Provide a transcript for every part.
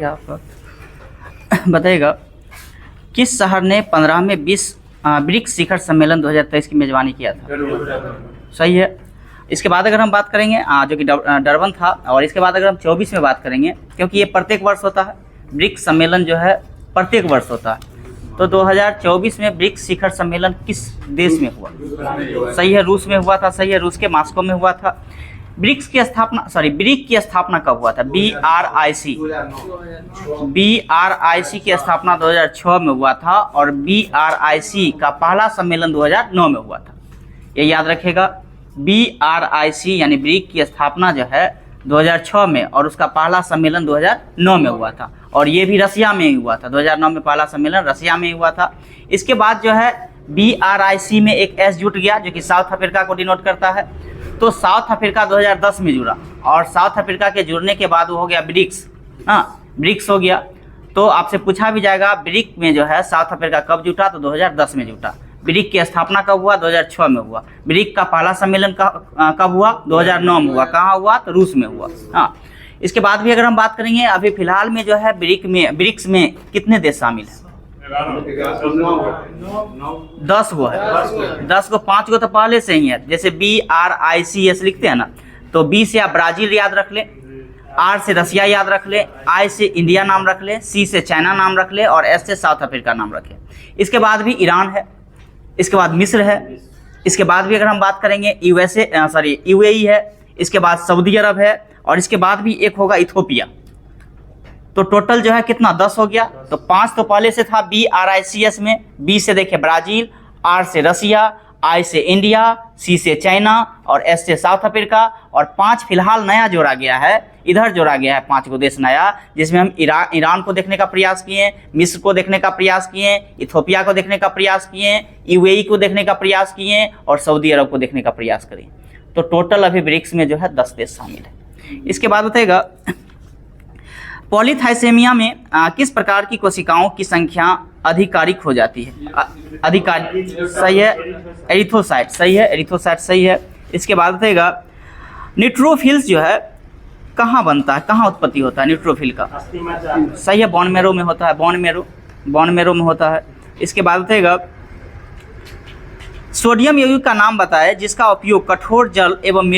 क्या बताइएगा, किस शहर ने 15वें ब्रिक्स शिखर सम्मेलन 2023 की मेजबानी किया था? सही है। इसके बाद अगर हम बात करेंगे जो कि डरबन था, और इसके बाद अगर हम 24 में बात करेंगे, क्योंकि ये प्रत्येक वर्ष होता है, ब्रिक्स सम्मेलन जो है प्रत्येक वर्ष होता है, तो 2024 में ब्रिक्स शिखर सम्मेलन किस देश में हुआ? सही है, रूस में हुआ था। सही है, रूस के मॉस्को में हुआ था। ब्रिक्स की स्थापना ब्रिक की स्थापना कब हुआ था? BRIC की स्थापना 2006 में हुआ था, और BRIC का पहला सम्मेलन 2009 में हुआ था। ये याद रखेगा, BRIC यानी ब्रिक की स्थापना जो है 2006 में, और उसका पहला सम्मेलन 2009 में हुआ था, और ये भी रसिया में ही हुआ था। 2009 में पहला सम्मेलन रसिया में ही हुआ था। इसके बाद जो है BRIC में एक S जुट गया, जो कि साउथ अफ्रीका को डिनोट करता है। तो साउथ अफ्रीका 2010 में जुड़ा, और साउथ अफ्रीका के जुड़ने के बाद वो हो गया ब्रिक्स। ब्रिक्स हो गया। तो आपसे पूछा भी जाएगा ब्रिक में जो है साउथ अफ्रीका कब जुटा? तो 2010 में जुटा। ब्रिक की स्थापना कब हुआ? 2006 में हुआ। ब्रिक का पहला सम्मेलन कब हुआ? 2009 में हुआ। कहाँ हुआ? तो रूस में हुआ। इसके बाद भी अगर हम बात करेंगे, अभी फिलहाल में जो है ब्रिक्स में कितने देश शामिल हैं? 10 गो है। 10 गो, 5 गो तो पहले से ही है। जैसे BRICS लिखते हैं ना, तो B से आप ब्राजील याद रख ले, R से रसिया याद रख ले, I से इंडिया नाम रख ले, C से चाइना नाम रख ले, और S से साउथ अफ्रीका नाम रखे। इसके बाद भी ईरान है, इसके बाद मिस्र है, इसके बाद भी अगर हम बात करेंगे UAE है, इसके बाद सऊदी अरब है, और इसके बाद भी एक होगा इथोपिया। तो टोटल जो है कितना? 10 हो गया। तो 5 तो पहले से था BRICS में। B से देखे ब्राजील, R से रसिया, I से इंडिया, C से चाइना, और S से साउथ अफ्रीका, और 5 फिलहाल नया जोड़ा गया है, इधर जोड़ा गया है 5 गो देश नया, जिसमें हम ईरान को देखने का प्रयास किए, मिस्र को देखने का प्रयास किए, इथोपिया को देखने का प्रयास किए, UAE को देखने का प्रयास किए, और सऊदी अरब को देखने का प्रयास करें। तो टोटल अभी ब्रिक्स में जो है 10 देश शामिल है। इसके बाद बताएगा, पॉलीथाइसेमिया में किस प्रकार की कोशिकाओं की संख्या अधिकारिक हो जाती है? सही है, एरिथ्रोसाइट। सही है, एरिथ्रोसाइट सही है। इसके बाद बताएगा, न्यूट्रोफिल्स जो है कहाँ बनता है, कहाँ उत्पत्ति होता है न्यूट्रोफिल का? सही है, बोन मैरो में होता है। बोन मैरो में होता है। इसके बाद बताएगा, सोडियम यौगिक का नाम बताए जिसका उपयोग कठोर जल एवं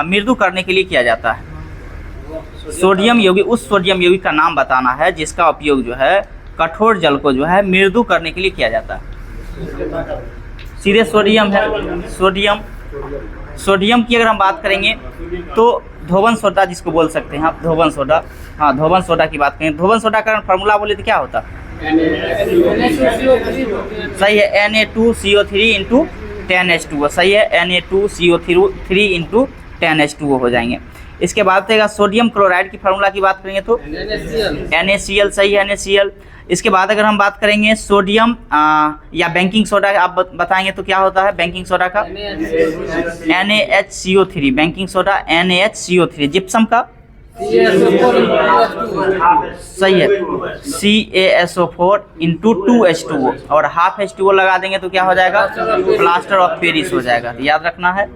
मृदु करने के लिए किया जाता है। सोडियम यौगिक, उस सोडियम यौगिक का नाम बताना है जिसका उपयोग जो है कठोर जल को जो है मृदु करने के लिए किया जाता है। सीधे सोडियम है। सोडियम की अगर हम बात करेंगे तो धोवन सोडा जिसको बोल सकते हैं आप, धोवन सोडा। धोवन सोडा की बात करें, धोवन सोडा का फार्मूला बोले तो क्या होता? सही है, Na2CO3 इंटू 10H2O। सही है, Na2CO3 इंटू 10H2O हो जाएंगे। इसके बाद देगा, सोडियम क्लोराइड की फार्मूला की बात करेंगे तो NaCl। सही है, NaCl। इसके बाद अगर हम बात करेंगे सोडियम या बेकिंग सोडा आप बताएंगे तो क्या होता है बेकिंग सोडा का? NaHCO3। Baking soda NaHCO3। Gypsum का? सही है, CaSO4 इंटू 2H2O, और हाफ H2O लगा देंगे तो क्या हो जाएगा? प्लास्टर ऑफ पेरिस हो जाएगा। याद रखना है,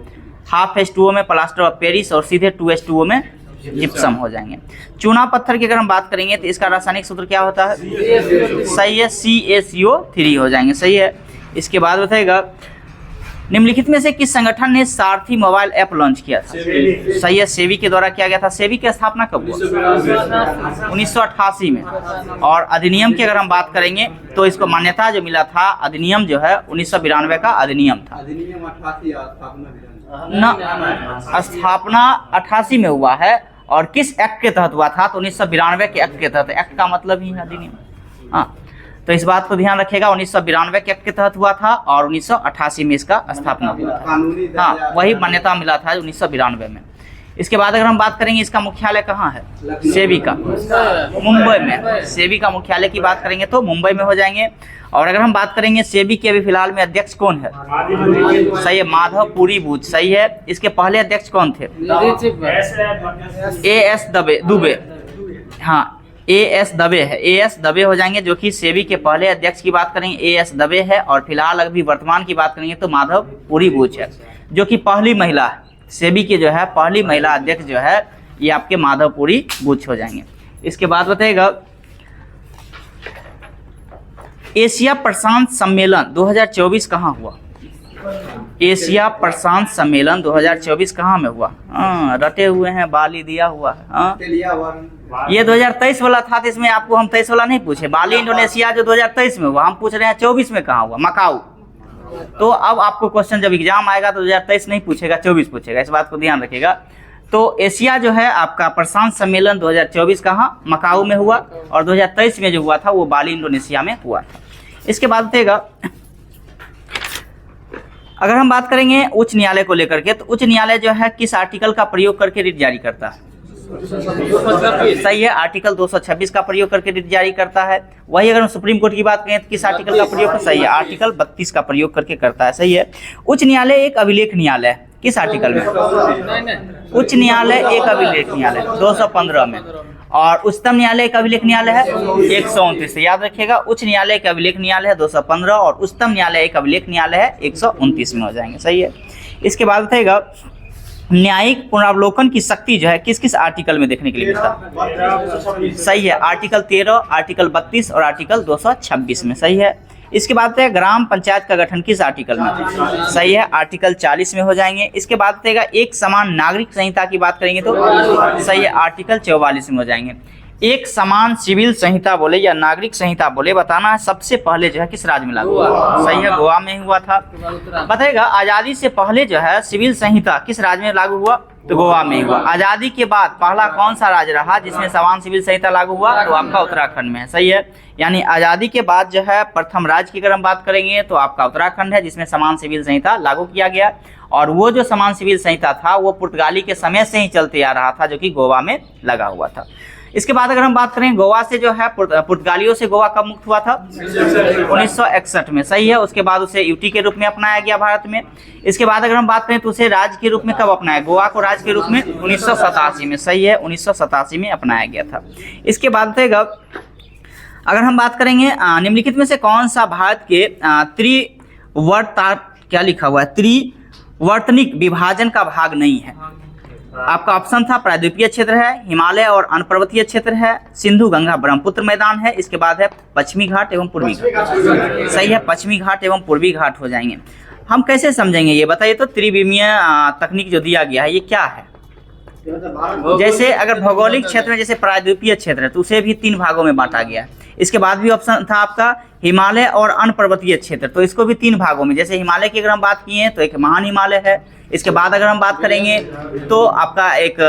हाफ H2O में प्लास्टर ऑफ पेरिस, और सीधे 2H2O में जिप्सम हो जाएंगे। चूना पत्थर की अगर हम बात करेंगे तो इसका रासायनिक सूत्र क्या होता है? सही है, CaCO3 हो जाएंगे। सही है। इसके बाद बताएगा, निम्नलिखित में से किस संगठन ने सारथी मोबाइल ऐप लॉन्च किया था? सही है, सेबी के द्वारा किया गया था। सेबी की स्थापना कब हुआ? 1988 में। और अधिनियम की अगर हम बात करेंगे तो इसको मान्यता जो मिला था, अधिनियम जो है 1992 का अधिनियम था ना। स्थापना 88 में हुआ है, और किस एक्ट के तहत हुआ था? तो 1992 के एक्ट के तहत। एक्ट का मतलब ही है अधिनियम। तो इस बात को ध्यान रखिएगा, 1992 के एक्ट के तहत हुआ था, और 1988 में इसका स्थापना हुआ था। वही मान्यता मिला था 1992 में। इसके बाद अगर हम बात करेंगे, इसका मुख्यालय कहाँ है? सेबी का मुंबई में। सेबी का मुख्यालय की बात करेंगे तो मुंबई में हो जाएंगे। और अगर हम बात करेंगे सेबी के अभी फिलहाल में अध्यक्ष कौन है? सही है, माधव पुरी बूच। सही है। इसके पहले अध्यक्ष कौन थे? A.S. दुबे। A.S. दबे है। A.S. दबे हो जाएंगे, जो कि सेबी के पहले अध्यक्ष की बात करेंगे A.S. दबे है। और फिलहाल अभी वर्तमान की बात करेंगे तो माधव पुरी बूच है, जो कि पहली महिला है। सेबी के जो है पहली महिला अध्यक्ष जो है ये आपके माधव पुरी बूच हो जाएंगे। इसके बाद बताइएगा एशिया प्रशांत सम्मेलन 2024 कहाँ हुआ? एशिया प्रशांत सम्मेलन 2024 कहाँ में हुआ? हाँ, रटे हुए हैं, बाली दिया हुआ है। हाँ, ये 2023 वाला था, तो इसमें आपको हम 23 वाला नहीं पूछे। बाली इंडोनेशिया जो 2023 में हुआ, हम पूछ रहे हैं 24 में कहाँ हुआ? मकाऊ। तो अब आपको क्वेश्चन जब एग्जाम आएगा तो 2023 नहीं पूछेगा, 24 पूछेगा, इस बात को ध्यान रखिएगा। तो एशिया जो है आपका प्रशांत सम्मेलन 2024 कहाँ? मकाऊ में हुआ, और 2023 में जो हुआ था वो बाली इंडोनेशिया में हुआ था। इसके बाद बताइएगा, अगर हम बात करेंगे उच्च न्यायालय को लेकर के, तो उच्च न्यायालय जो है किस आर्टिकल का प्रयोग करके रिट जारी करता है? सही है, आर्टिकल 226 का प्रयोग करके रिट जारी करता है। वही अगर हम सुप्रीम कोर्ट की बात करें तो किस आर्टिकल का प्रयोग? सही है, आर्टिकल 32 का प्रयोग करके करता है। सही है। उच्च न्यायालय एक अभिलेख न्यायालय है, किस आर्टिकल में? उच्च न्यायालय एक अभिलेख न्यायालय 215 में, और उच्चतम न्यायालय एक अभिलेख न्यायालय है 129 से। याद रखिएगा, उच्च न्यायालय एक अभिलेख न्यायालय है 215 और उच्चतम न्यायालय एक अभिलेख न्यायालय है 129 में हो जाएंगे। सही है। इसके बाद बताइएगा न्यायिक पुनरावलोकन की शक्ति जो है किस किस आर्टिकल में देखने के लिए मिलता है? सही है, आर्टिकल 13, आर्टिकल 32 और आर्टिकल 226 में। सही है। इसके बाद है ग्राम पंचायत का गठन किस आर्टिकल में? सही है, आर्टिकल 40 में हो जाएंगे। इसके बाद है एक समान नागरिक संहिता की बात करेंगे तो सही है, आर्टिकल 44 में हो जाएंगे। एक समान सिविल संहिता बोले या नागरिक संहिता बोले, बताना है सबसे पहले जो है किस राज्य में लागू हुआ? सही है, गोवा में हुआ था। बताइएगा आजादी से पहले जो है सिविल संहिता किस राज्य में लागू हुआ? तो गोवा में हुआ। आजादी के बाद पहला कौन सा राज्य रहा जिसमें समान सिविल संहिता लागू हुआ? तो आपका उत्तराखंड में है। सही है, यानी आजादी के बाद जो है प्रथम राज्य की अगर हम बात करेंगे तो आपका उत्तराखंड है, जिसमें समान सिविल संहिता लागू किया गया। और वो जो समान सिविल संहिता था वो पुर्तगाली के समय से ही चलते आ रहा था, जो कि गोवा में लगा हुआ था। इसके बाद अगर हम बात करें गोवा से जो है पुर्तगालियों से गोवा कब मुक्त हुआ था? 1961 में। सही है। उसके बाद उसे यूटी के रूप में अपनाया गया भारत में। इसके बाद अगर हम बात करें तो उसे राज्य के रूप में कब अपनाया? गोवा को राज्य के रूप में 1987 में। सही है, 1987 में अपनाया गया था। इसके बाद अगर हम बात करेंगे निम्नलिखित में से कौन सा भारत के क्या लिखा हुआ है, त्रिवर्तनिक विभाजन का भाग नहीं है? आपका ऑप्शन था प्रायद्वीपीय क्षेत्र है, हिमालय और अनपर्वतीय क्षेत्र है, सिंधु गंगा ब्रह्मपुत्र मैदान है, इसके बाद है पश्चिमी घाट एवं पूर्वी घाट। सही है, पश्चिमी घाट एवं पूर्वी घाट हो जाएंगे। हम कैसे समझेंगे ये बताइए तो? त्रिविमीय तकनीक जो दिया गया है ये क्या है? जैसे अगर भौगोलिक क्षेत्र में जैसे प्रायद्वीपीय क्षेत्र है तो उसे भी 3 भागों में बांटा गया है। इसके बाद भी ऑप्शन था आपका हिमालय और अनपर्वतीय क्षेत्र, तो इसको भी 3 भागों में। जैसे हिमालय की अगर हम बात किए तो एक महान हिमालय है, इसके बाद अगर हम बात करेंगे तो आपका एक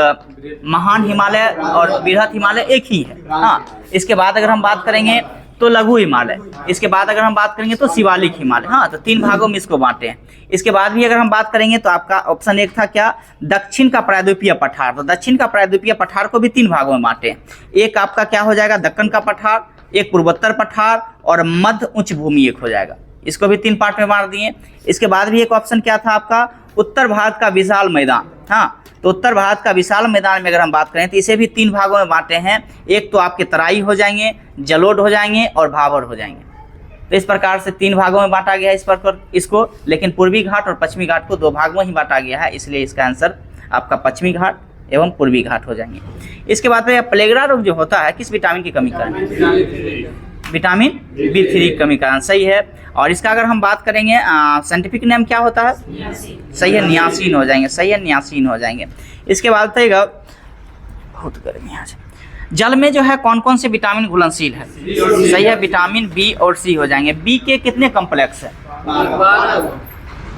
महान हिमालय और बृहत हिमालय एक ही है। हाँ, इसके बाद अगर हम बात करेंगे तो लघु हिमालय, इसके बाद अगर हम बात करेंगे तो शिवालिक हिमालय। हाँ, तो 3 भागों में इसको बांटे हैं। इसके बाद भी अगर हम बात करेंगे तो आपका ऑप्शन एक था क्या? दक्षिण का प्रायद्वीपीय पठार। तो दक्षिण का प्रायद्वीपीय पठार को भी 3 भागों में बांटे हैं। एक आपका क्या हो जाएगा? दक्कन का पठार, एक पूर्वोत्तर पठार और मध्य उच्च भूमि एक हो जाएगा। इसको भी 3 पार्ट में बांट दिए। इसके बाद भी एक ऑप्शन क्या था आपका? उत्तर भारत का विशाल मैदान। हाँ, तो उत्तर भारत का विशाल मैदान में अगर हम बात करें तो इसे भी 3 भागों में बांटे हैं। एक तो आपके तराई हो जाएंगे, जलोढ़ हो जाएंगे और भाबर हो जाएंगे। तो इस प्रकार से 3 भागों में बांटा गया है इसको, लेकिन पूर्वी घाट और पश्चिमी घाट को 2 भागों में ही बांटा गया है, इसलिए इसका आंसर आपका पश्चिमी घाट एवं पूर्वी घाट हो जाएंगे। इसके बाद में प्लेगरा रोग जो होता है किस विटामिन की कमी कारण? विटामिन B3 की कमी कारण। सही है। और इसका अगर हम बात करेंगे साइंटिफिक नेम क्या होता है? सही है, नियासिन हो जाएंगे। सही है, नियासिन हो जाएंगे। इसके बाद बताइएगा बहुत गर्मी आज जल में जो है कौन कौन से विटामिन घुलनशील है? सही है, विटामिन B और C हो जाएंगे। B के कितने कॉम्प्लेक्स है?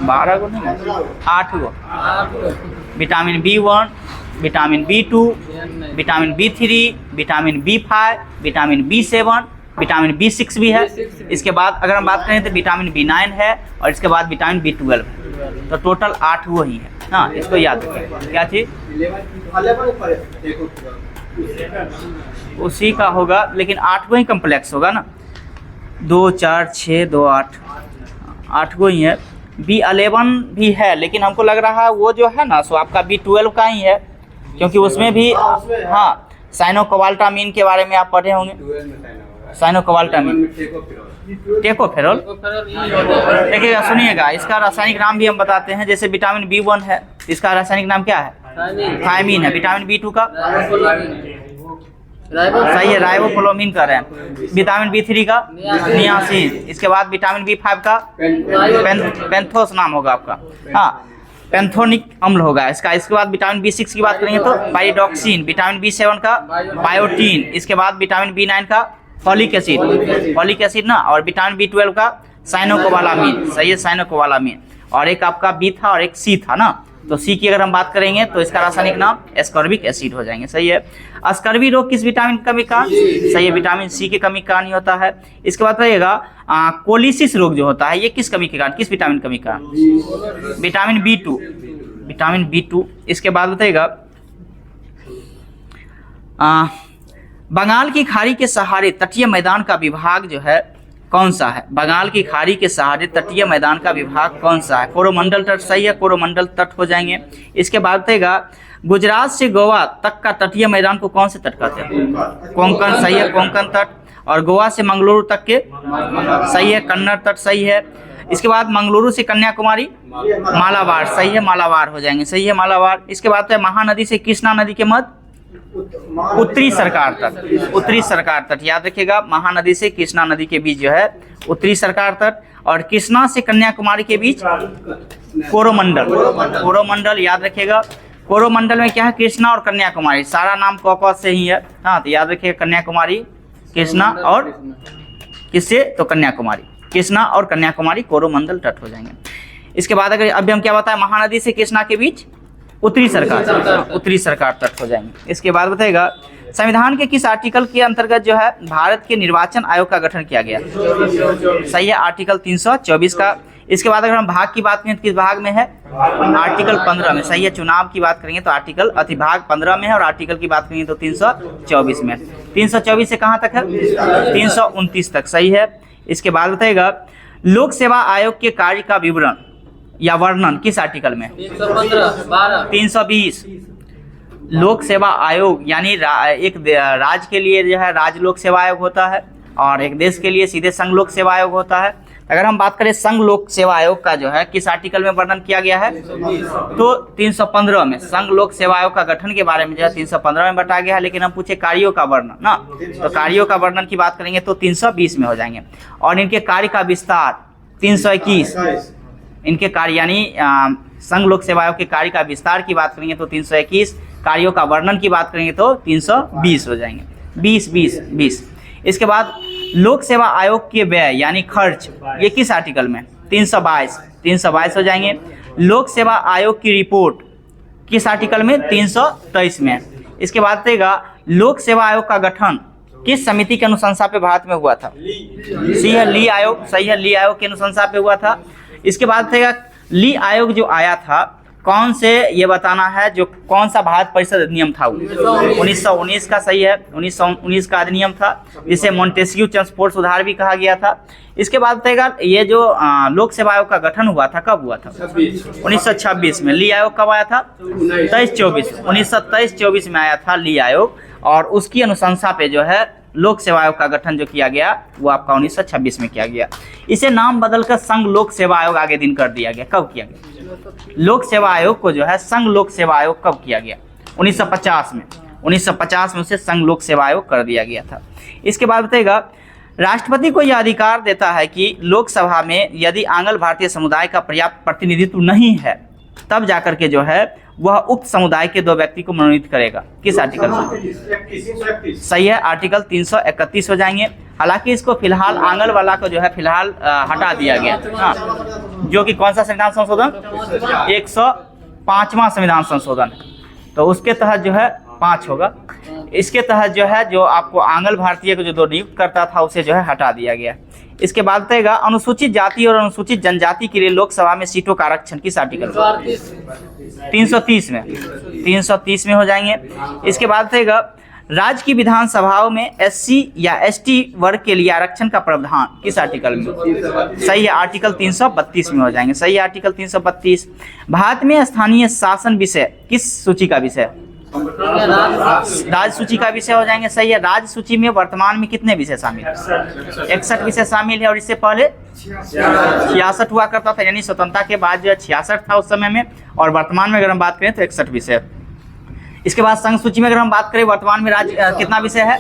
12 गो नहीं, 8 go. Vitamin B1, vitamin B2, vitamin B3, vitamin B5, vitamin B7, vitamin B6 भी है। इसके बाद अगर हम बात करें तो विटामिन B9 है और इसके बाद विटामिन B12 है। तो टोटल 8 वो ही है। हाँ, इसको याद रखें। क्या चीज़? उसी का होगा, लेकिन 8 गो ही कम्प्लेक्स होगा ना। 2, 4, 6, 2, 8 गो ही है। B11 भी है, लेकिन हमको लग रहा है वो जो है ना सो आपका B12 का ही है, क्योंकि उसमें भी हाँ साइनोकोबाल्टामिन के बारे में आप पढ़े होंगे। साइनोकोबाल्टामिन, टेकोफेरोल। देखिएगा, सुनिएगा, इसका रासायनिक नाम भी हम बताते हैं। जैसे विटामिन B1 है, इसका रासायनिक नाम क्या है? थायमीन है। विटामिन B2 का सही है, राइबोफ्लाविन का रहे हैं। विटामिन B3 का नियासिन। इसके बाद विटामिन B5 का पेंथोस नाम होगा आपका, हाँ पेंथोनिक अम्ल होगा इसका। इसके बाद विटामिन B6 की बात करेंगे तो पाइरिडॉक्सिन। विटामिन B7 का बायोटीन। इसके बाद विटामिन B9 का फॉलिक एसिड ना, और विटामिन B12 का साइनोकोबालामिन। सही है, साइनोकोबालामिन। और एक आपका बी था और एक सी था ना, तो सी की अगर हम बात करेंगे तो इसका रासायनिक नाम एस्कॉर्बिक एसिड हो जाएंगे। सही है। अस्कर्वी रोग किस विटामिन की कमी का? सही है, विटामिन सी की कमी के कारण होता है। इसके बाद रहेगा कोलिसिस रोग जो होता है, ये किस कमी के कारण, किस विटामिन कमी का? Vitamin B2, vitamin B2। इसके बाद बताइएगा बंगाल की खाड़ी के सहारे तटीय मैदान का विभाग जो है कौन सा है? बंगाल की खाड़ी के सहारे तटीय मैदान का विभाग कौन सा है? कोरोमंडल तट। सही है, कोरोमंडल तट हो जाएंगे। इसके बाद बताइएगा गुजरात से गोवा तक का तटीय मैदान को कौन से तट कहते हैं? कोंकण। सही है, कोंकण तट। और गोवा से मंगलुरु तक के? सही है, कन्नड़ तट। सही है। इसके बाद मंगलुरु से कन्याकुमारी मालाबार। सही है, मालाबार हो जाएंगे। सही है, मालाबार। इसके बाद है महानदी से कृष्णा नदी के मध्य उत्तरी सरकार तट। उत्तरी सरकार तट याद रखिएगा, महानदी से कृष्णा नदी के बीच जो है उत्तरी सरकार तट, और कृष्णा से कन्याकुमारी के बीच कोरोमंडल। कोरोमंडल याद रखिएगा। कोरोमंडल में क्या है? कृष्णा और कन्याकुमारी, सारा नाम कोको से ही है, हाँ तो याद रखिएगा कन्याकुमारी, कृष्णा और किससे? तो कन्याकुमारी, कृष्णा और कन्याकुमारी कोरोमंडल तट हो जाएंगे। इसके बाद अगर अभी हम क्या बताएं, महानदी से कृष्णा के बीच उत्तरी सरकार तट हो जाएंगे। इसके बाद बताएगा संविधान के किस आर्टिकल के अंतर्गत जो है भारत के निर्वाचन आयोग का गठन किया गया? सही है, आर्टिकल 324 का। इसके बाद अगर हम भाग की बात करें तो किस भाग में है? आर्टिकल 15 में। सही है, चुनाव की बात करेंगे तो आर्टिकल अधिभाग 15 में है, और आर्टिकल की बात करेंगे तो 324 में। 324 से कहाँ तक है? 329 तक। सही है। इसके बाद बताएगा लोक सेवा आयोग के कार्य का विवरण या वर्णन किस आर्टिकल में? 320। लोक सेवा आयोग यानी एक राज्य के लिए जो है राज्य लोक सेवा आयोग होता है, और एक देश के लिए सीधे संघ लोक सेवा आयोग होता है। अगर हम बात करें संघ लोक सेवा आयोग का जो है किस आर्टिकल में वर्णन किया गया है? तो 315 में। संघ लोक सेवा आयोग का गठन के बारे में जो है 315 में बताया गया है, लेकिन हम पूछे कार्यों का वर्णन ना, तो कार्यों का वर्णन की बात करेंगे तो 320 में हो जाएंगे। और इनके कार्य का विस्तार 321। इनके कार्य यानी संघ लोक सेवा आयोग के कार्य का विस्तार की बात करेंगे तो 321, कार्यों का वर्णन की बात करेंगे तो 320 हो जाएंगे। 20। इसके बाद लोक सेवा आयोग के व्यय यानी खर्च, ये किस आर्टिकल में? 322 हो जाएंगे। लोक सेवा आयोग की रिपोर्ट किस आर्टिकल में? 323 में। इसके बाद देगा लोक सेवा आयोग का गठन किस समिति के अनुशंसा पे भारत में हुआ था? सी है, ली आयोग। सही है, ली आयोग के अनुशंसा पे हुआ था। इसके बाद देगा ली आयोग जो आया था कौन से, ये बताना है, जो कौन सा भारत परिषद अधिनियम था? 1919 का। सही है, 1919 का अधिनियम था, जिसे मोंटेस्क्यू ट्रांसपोर्ट सुधार भी कहा गया था। इसके बाद बताएगा ये जो लोक सेवा आयोग का गठन हुआ था कब हुआ था? 1926 में। ली आयोग कब आया था? 1923-24 में आया था ली आयोग, और उसकी अनुशंसा पे जो है लोक सेवा आयोग का गठन जो किया गया वो आपका 1926 में किया गया। इसे नाम बदलकर संघ लोक सेवा आयोग आगे दिन कर दिया गया। कब किया गया? लोक सेवा आयोग को जो है संघ लोक सेवा आयोग कब किया गया? 1950 में। 1950 में उसे संघ लोक सेवा आयोग कर दिया गया था। इसके बाद बताएगा राष्ट्रपति को यह अधिकार देता है कि लोकसभा में यदि आंग्ल भारतीय समुदाय का पर्याप्त प्रतिनिधित्व नहीं है तब जाकर के जो है वह उक्त समुदाय के 2 व्यक्ति को मनोनीत करेगा। किस आर्टिकल में? सही है, आर्टिकल 331 हो जाएंगे। हालांकि इसको फिलहाल आंगल वाला को जो है फिलहाल हटा दिया गया, हाँ, जो कि कौन सा संविधान संशोधन? 105वां संविधान संशोधन, तो उसके तहत जो है 5 होगा। इसके तहत जो है जो आपको आंगल भारतीय को जो 2 नियुक्त करता था उसे जो है हटा दिया गया। इसके बाद बताएगा अनुसूचित जाति और अनुसूचित जनजाति के लिए लोकसभा में सीटों का आरक्षण किस आर्टिकल में? 330 में। 330 में हो जाएंगे। इसके बाद बताएगा राज्य की विधानसभाओं में SC या ST वर्ग के लिए आरक्षण का प्रावधान किस आर्टिकल में? सही है, आर्टिकल 332 में हो जाएंगे। सही है, आर्टिकल 332। भारत में स्थानीय शासन विषय किस सूची का विषय? राज्य सूची का विषय हो जाएंगे। सही है, राज्य सूची में वर्तमान में कितने विषय शामिल है? 61 विषय शामिल है, और इससे पहले 66 हुआ करता था, यानी स्वतंत्रता के बाद जो है 66 था उस समय में, और वर्तमान में अगर हम बात करें तो 61 विषय। इसके बाद संघ सूची में अगर हम बात करें वर्तमान में राज्य कितना विषय है,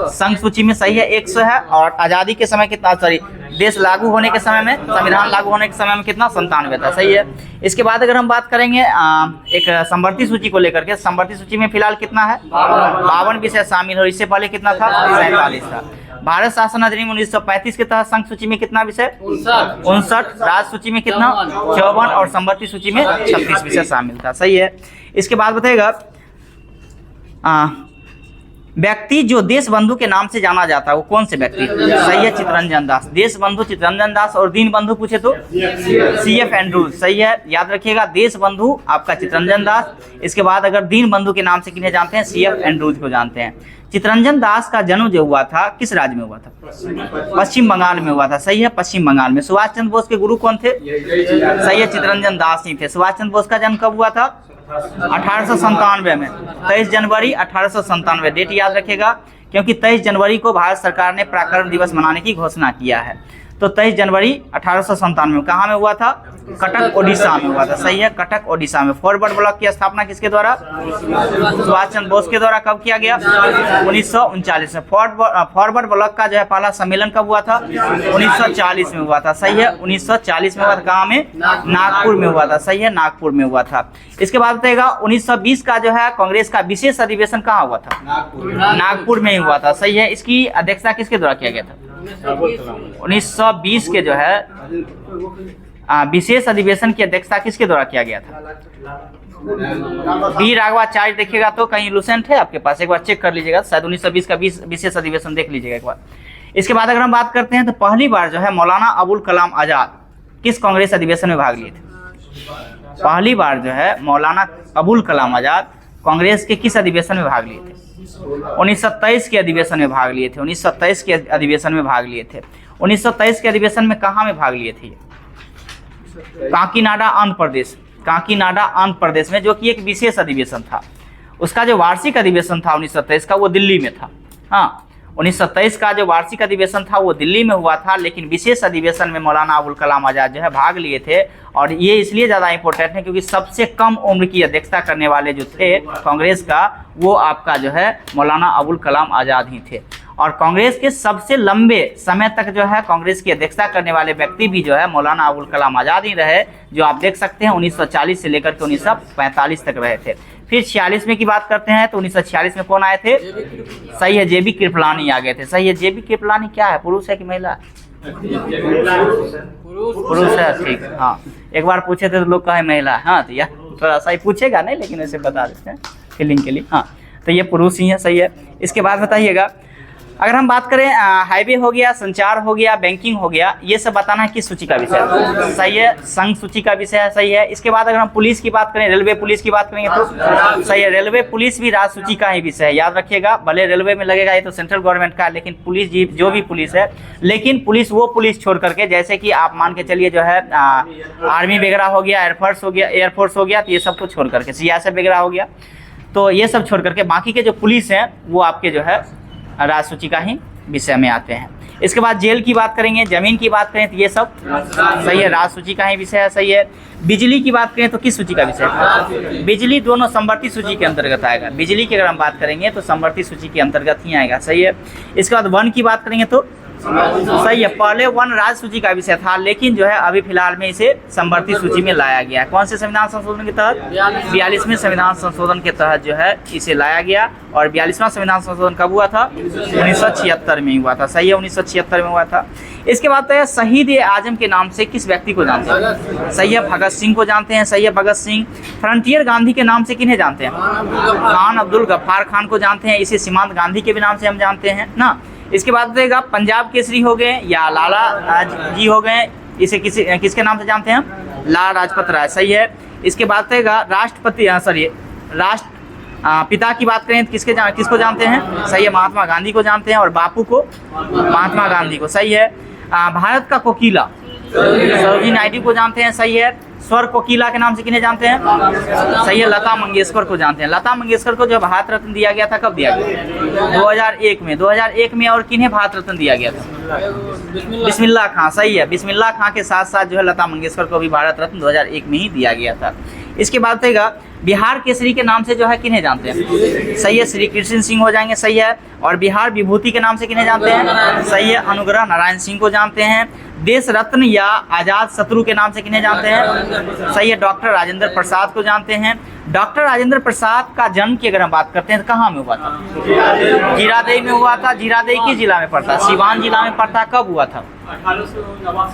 संघ सूची में सही है 100 है, और आज़ादी के समय कितना, सॉरी देश लागू होने के समय में, संविधान लागू होने के समय में कितना, 97 था, सही है। इसके बाद अगर हम बात करेंगे एक संवर्ती सूची को लेकर के, संवर्ती सूची में फिलहाल कितना है, 52 विषय शामिल है, इससे पहले कितना था, 47 था। भारत शासन अधिनियम 1935 के तहत संघ सूची में कितना विषय, 59, राज्य सूची में कितना, 54, और संवर्ती सूची में 36 विषय शामिल था, सही है। इसके बाद बताएगा व्यक्ति जो देश बंधु के नाम से जाना जाता है वो कौन से व्यक्ति, सही है चित्तरंजन दास। देश बंधु चित्तरंजन दास, और दीन बंधु पूछे तो CF एंड्रूज, सही है, याद रखिएगा। देश बंधु आपका चित्तरंजन दास, इसके बाद अगर दीन बंधु के नाम से किन्हें जानते हैं, CF एंड्रूज को जानते हैं। चित्तरंजन दास का जन्म जो हुआ था किस राज्य में हुआ था, पश्चिम बंगाल में हुआ था, सही है, पश्चिम बंगाल में। सुभाष चंद्र बोस के गुरु कौन थे, सही है, चित्तरंजन दास ही थे। सुभाष चंद्र बोस का जन्म कब हुआ था, 1897 में, 23 जनवरी 1897, डेट याद रखेगा, क्योंकि 23 जनवरी को भारत सरकार ने पराक्रम दिवस मनाने की घोषणा किया है। तो 23 जनवरी 1897 में कहाँ में हुआ था, कटक ओडिशा में हुआ था, सही है, कटक ओडिशा में। फॉरवर्ड ब्लॉक की स्थापना किसके द्वारा, सुभाष चंद्र बोस के द्वारा। कब किया गया, 1939 में। फॉरवर्ड ब्लॉक का जो है पहला सम्मेलन कब हुआ था, 1940 में हुआ था, सही है, 1940 में हुआ था। कहाँ में, नागपुर में हुआ था, सही है, नागपुर में हुआ था। इसके बाद बताएगा 1920 का जो है कांग्रेस का विशेष अधिवेशन कहाँ हुआ था, नागपुर में ही हुआ था, सही है। इसकी अध्यक्षता किसके द्वारा किया गया था, 1920 के जो है विशेष अधिवेशन की अध्यक्षता किसके द्वारा किया गया था, बी राघवाचार्य। देखिएगा तो कहीं लूसेंट है आपके पास, एक बार चेक कर लीजिएगा, शायद 1920 का विशेष अधिवेशन देख लीजिएगा एक बार। इसके बाद अगर हम बात करते हैं तो पहली बार जो है मौलाना अबुल कलाम आजाद किस कांग्रेस अधिवेशन में भाग लिए थे, पहली बार जो है मौलाना अबुल कलाम आजाद कांग्रेस के किस अधिवेशन में भाग लिए थे, 1927 के अधिवेशन में भाग लिए थे, 1927 के अधिवेशन में भाग लिए थे। 1927 के अधिवेशन में कहाँ में भाग लिए थे, काकीनाडा आंध्र प्रदेश, काकीनाडा आंध्र प्रदेश में, जो कि एक विशेष अधिवेशन था। उसका जो वार्षिक अधिवेशन था 1927 का वो दिल्ली में था। हाँ, 1927 का जो वार्षिक अधिवेशन था वो दिल्ली में हुआ था, लेकिन विशेष अधिवेशन में मौलाना अबुल कलाम आजाद जो है भाग लिए थे। और ये इसलिए ज़्यादा इंपॉर्टेंट है क्योंकि सबसे कम उम्र की अध्यक्षता करने वाले जो थे कांग्रेस का, वो आपका जो है मौलाना अबुल कलाम आजाद ही थे। और कांग्रेस के सबसे लंबे समय तक जो है कांग्रेस की अध्यक्षता करने वाले व्यक्ति भी जो है मौलाना अबुल कलाम आजाद ही रहे, जो आप देख सकते हैं 1940 से लेकर के 1945 तक रहे थे। फिर 46 में की बात करते हैं तो 1946 में कौन आए थे, सही है, JB कृपलानी आ गए थे, सही है। JB कृपलानी क्या है, पुरुष है कि महिला, पुरुष है, ठीक है। हाँ, एक बार पूछे थे तो लोग कहे महिला, हाँ तो यार थोड़ा सा ही पूछेगा नहीं, लेकिन ऐसे बता देते हैं फीलिंग के लिए। हाँ, तो ये पुरुष ही है, सही है। इसके बाद बताइएगा अगर हम बात करें हाईवे हो गया, संचार हो गया, बैंकिंग हो गया, ये सब बताना है किस सूची का विषय है, सही है, संघ सूची का विषय है, सही है। इसके बाद अगर हम पुलिस की बात करें, रेलवे पुलिस की बात करेंगे तो सही है, रेलवे पुलिस भी राज्य सूची का ही विषय है, याद रखिएगा। भले रेलवे में लगेगा ये तो सेंट्रल गवर्नमेंट का, लेकिन पुलिस जो भी पुलिस है, लेकिन पुलिस वो पुलिस छोड़ करके, जैसे कि आप मान के चलिए जो है आर्मी वगैरह हो गया, एयरफोर्स हो गया, तो ये सब को छोड़ करके CSF वगैरह हो गया, तो ये सब छोड़ करके बाकी के जो पुलिस हैं वो आपके जो है राज्य सूची का ही विषय में आते हैं। इसके बाद जेल की बात करेंगे, जमीन की बात करें तो ये सब सही है, राज्य सूची का ही विषय है, सही है। बिजली की बात करें तो किस सूची का विषय है, बिजली दोनों संवर्ती सूची के अंतर्गत आएगा। बिजली की अगर हम बात करेंगे तो संवर्ती सूची के अंतर्गत ही आएगा, सही है। इसके बाद वन की बात करेंगे तो सही है, पहले वन राज्य सूची का विषय था, लेकिन जो है अभी फिलहाल में इसे संवर्ती सूची में लाया गया है। कौन से संविधान संशोधन के तहत, 42वें संविधान संशोधन के तहत जो है इसे लाया गया। और 42वां संविधान संशोधन कब हुआ था, 1976 में हुआ था, सही है, 1976 में हुआ था। इसके बाद तो शहीद ए आजम के नाम से किस व्यक्ति को जानते हैं, सही है, भगत सिंह को जानते हैं, सही है, भगत सिंह। फ्रंटियर गांधी के नाम से किन्हें जानते हैं, खान अब्दुल गफ्फार खान को जानते हैं, इसे सीमांत गांधी के भी नाम से हम जानते हैं ना। इसके बाद देगा पंजाब केसरी हो गए या लाला जी हो गए, इसे किसके नाम से जानते हैं, लाला लाजपत राय, सही है। इसके बाद देगा राष्ट्रपति, सॉरी पिता की बात करें तो किसको जानते हैं, सही है, महात्मा गांधी को जानते हैं, और बापू को महात्मा गांधी को, सही है। भारत का कोकिला सरोजिनी नायडू को जानते हैं, सही है। स्वर कोकिला के नाम से किन्हें जानते हैं, सही है, लता मंगेशकर को जानते हैं। लता मंगेशकर को जब भारत रत्न दिया गया था, कब दिया गया, 2001 में, 2001 में। और किन्हें भारत रत्न दिया गया था, बिस्मिल्लाह खां, सही है, बिस्मिल्लाह खां के साथ साथ जो है लता मंगेशकर को भी भारत रत्न 2001 में ही दिया गया था। इसके बाद देगा बिहार केसरी के नाम से जो है किन्हें जानते हैं? सही है, श्री कृष्ण सिंह हो जाएंगे, सही है। और बिहार विभूति के नाम से किन्हें जानते हैं? सही है, अनुग्रह नारायण सिंह को जानते हैं। देश रत्न या आजाद शत्रु के नाम से किन्हें जानते हैं? सही है, डॉक्टर राजेंद्र प्रसाद को जानते हैं। डॉक्टर राजेंद्र प्रसाद का जन्म की अगर हम बात करते हैं तो कहाँ में हुआ था? जीरादेई में हुआ था। जीरादेई किस जिला में पड़ता है? सीवान जिला में पड़ता है। कब हुआ था?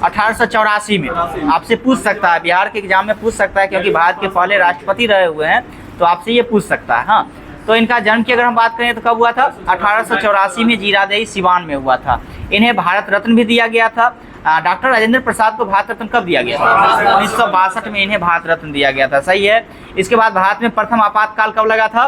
1884 में। आपसे पूछ सकता है, बिहार के एग्जाम में पूछ सकता है, क्योंकि भारत के पहले राष्ट्रपति रहे हुए हैं, तो आपसे ये पूछ सकता है। हाँ, तो इनका जन्म की अगर हम बात करें तो कब हुआ था? 1884 में जीरादेई सीवान में हुआ था। इन्हें भारत रत्न भी दिया गया था। डॉक्टर राजेंद्र प्रसाद को भारत रत्न कब दिया गया था? 1962 में इन्हें भारत रत्न दिया गया था। सही है। इसके बाद भारत में प्रथम आपातकाल कब लगा था?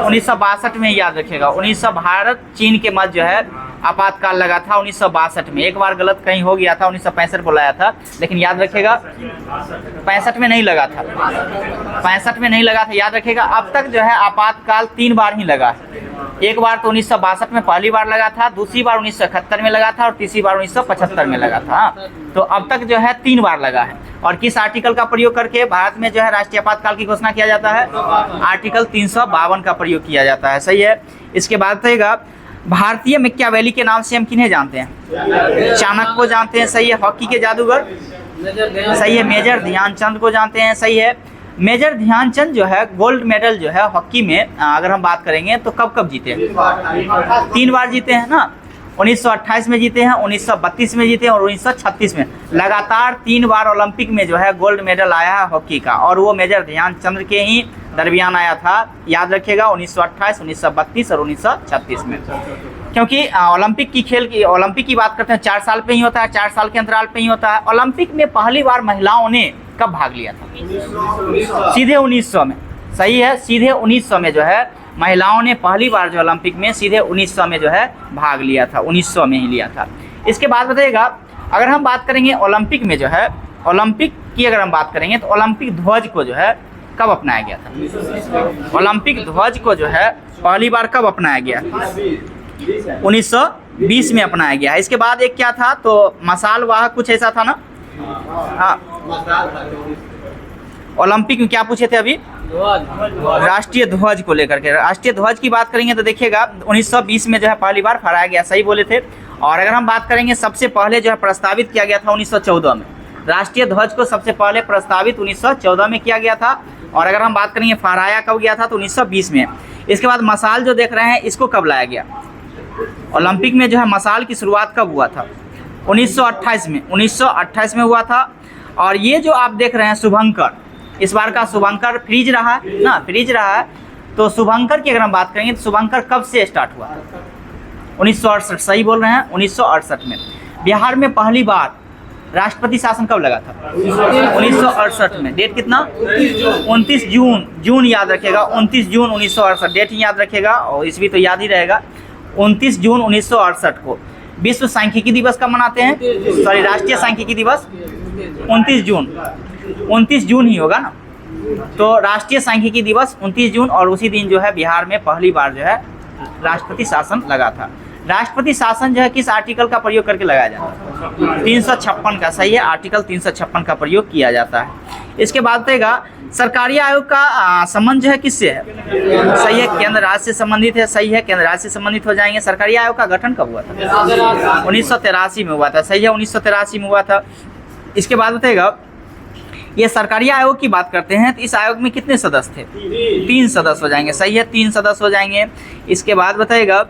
1962 में, याद रखिएगा। 1900 भारत चीन के मध्य जो है आपातकाल लगा था 1962 में। एक बार गलत कहीं हो गया था, 1965 को लाया था, लेकिन याद रखिएगा 65 में नहीं लगा था। 65 में नहीं लगा था, याद रखिएगा। अब तक जो है आपातकाल 3 बार ही लगा है। एक बार तो 1962 में पहली बार लगा था, दूसरी बार 1971 में लगा था और तीसरी बार 1975 में लगा था। तो अब तक जो है 3 बार लगा है। और किस आर्टिकल का प्रयोग करके भारत में जो है राष्ट्रीय आपातकाल की घोषणा किया जाता है? आर्टिकल 352 का प्रयोग किया जाता है। सही है। इसके बाद रहेगा भारतीय मैकियावेली के नाम से हम किन्हें जानते हैं? चाणक्य को जानते हैं। सही है। हॉकी के जादूगर? सही है, मेजर ध्यानचंद को जानते हैं। सही है। मेजर ध्यानचंद जो है गोल्ड मेडल जो है हॉकी में अगर हम बात करेंगे तो कब कब जीते हैं? 3 बार जीते हैं ना। 1928 में जीते हैं, 1932 में जीते हैं और 1936 में। लगातार 3 बार ओलंपिक में जो है गोल्ड मेडल आया है हॉकी का, और वो मेजर ध्यानचंद के ही दरमियान आया था। याद रखिएगा 1928, 1932 और 1936 में। क्योंकि ओलंपिक की बात करते हैं 4 साल पे ही होता है, 4 साल के अंतराल पे ही होता है। ओलंपिक में पहली बार महिलाओं ने कब भाग लिया था? सीधे 1900 में। सही है, सीधे 1900 में जो है महिलाओं ने पहली बार जो ओलंपिक में सीधे 1900 में जो है भाग लिया था। 1900 में ही लिया था। इसके बाद बताइएगा, अगर हम बात करेंगे ओलंपिक में जो है, ओलंपिक की अगर हम बात करेंगे तो ओलंपिक ध्वज को जो है कब अपनाया गया था? ओलंपिक ध्वज को जो है पहली बार कब अपनाया गया? 1920 में अपनाया गया है। इसके बाद एक क्या था, तो मशाल वाहक कुछ ऐसा था ना। हाँ, ओलंपिक में क्या पूछे थे अभी? राष्ट्रीय ध्वज को लेकर के। राष्ट्रीय ध्वज की बात करेंगे तो देखिएगा 1920 में जो है पहली बार फहराया गया। सही बोले थे। और अगर हम बात करेंगे सबसे पहले जो है प्रस्तावित किया गया था 1914 में। राष्ट्रीय ध्वज को सबसे पहले प्रस्तावित 1914 में किया गया था। और अगर हम बात करेंगे फहराया कब गया था तो 1920 में। इसके बाद मशाल जो देख रहे हैं इसको कब लाया गया? ओलंपिक में जो है मशाल की शुरुआत कब हुआ था? 1928 में। 1928 में हुआ था। और ये जो आप देख रहे हैं शुभंकर, इस बार का शुभंकर फ्रीज रहा है ना, फ्रीज रहा है। तो शुभंकर की अगर हम बात करेंगे तो शुभंकर कब से स्टार्ट हुआ? 1968। सही बोल रहे हैं, 1968 में। बिहार में पहली बार राष्ट्रपति शासन कब लगा था? 1968 में। डेट कितना? 29 जून। जून याद रखिएगा, 29 जून 1968 डेट ही याद रखिएगा, और इसलिए तो याद ही रहेगा। 29 जून 1968 को विश्व सांख्यिकी दिवस कब मनाते हैं? सॉरी, राष्ट्रीय सांख्यिकी दिवस 29 जून ही होगा ना। तो राष्ट्रीय सांख्यिकी दिवस 29 जून, और उसी दिन जो है बिहार में पहली बार जो है राष्ट्रपति शासन लगा था। राष्ट्रपति शासन जो है किस आर्टिकल का प्रयोग करके लगाया जाता है? 356 का। सही है, आर्टिकल 356 का प्रयोग किया जाता है। इसके बाद रहेगा सरकारी आयोग का संबंध जो है किससे है? सही है, केंद्र राज्य से संबंधित है। सही है, केंद्र राज्य से संबंधित हो जाएंगे। सरकारी आयोग का गठन कब हुआ था? 1983 में हुआ था। सही है, 1983 में हुआ था। इसके बाद बताएगा, ये सरकारी आयोग की बात करते हैं तो इस आयोग में कितने सदस्य थे? 3 सदस्य हो जाएंगे। सही है, 3 सदस्य हो जाएंगे। इसके बाद बताएगा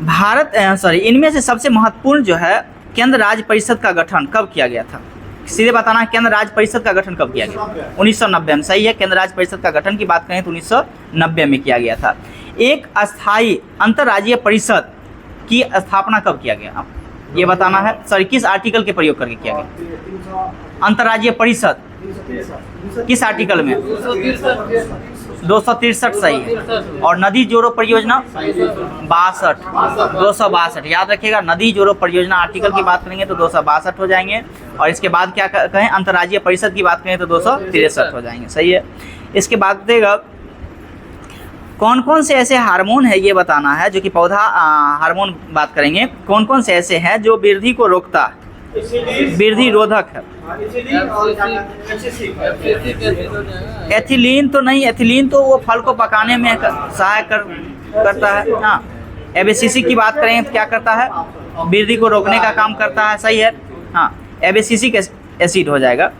इनमें से सबसे महत्वपूर्ण जो है केंद्र राज्य परिषद का गठन कब किया गया था? सीधे बताना है, केंद्र राज्य परिषद का गठन कब किया गया? 1990 में। सही है, केंद्र राज्य परिषद का गठन की बात करें तो 1990 में किया गया था। एक अस्थायी अंतर्राज्यीय परिषद की स्थापना कब किया गया? ये बताना है। सॉरी, किस आर्टिकल के प्रयोग करके किया गया? अंतर्राज्यीय परिषद किस आर्टिकल में? 263। सही है। और नदी जोड़ो परियोजना 262। याद रखिएगा, नदी जोड़ो परियोजना आर्टिकल की बात करेंगे तो 262 हो जाएंगे। और इसके बाद क्या कहें, अंतर्राज्यीय परिषद की बात करें तो 263 हो जाएंगे। सही है। इसके बाद देगा कौन कौन से ऐसे हार्मोन है ये बताना है, जो कि पौधा हार्मोन बात करेंगे। कौन कौन से ऐसे हैं जो वृद्धि को रोकता है? वृद्धि रोधक है। एथिलीन तो नहीं, एथिलीन तो वो फल को पकाने में सहायक करता है। हाँ, एबीसीसी की बात करें तो क्या करता है, वृद्धि को रोकने का काम करता है, सही है। हाँ, एबीसीसी एसिड हो जाएगा।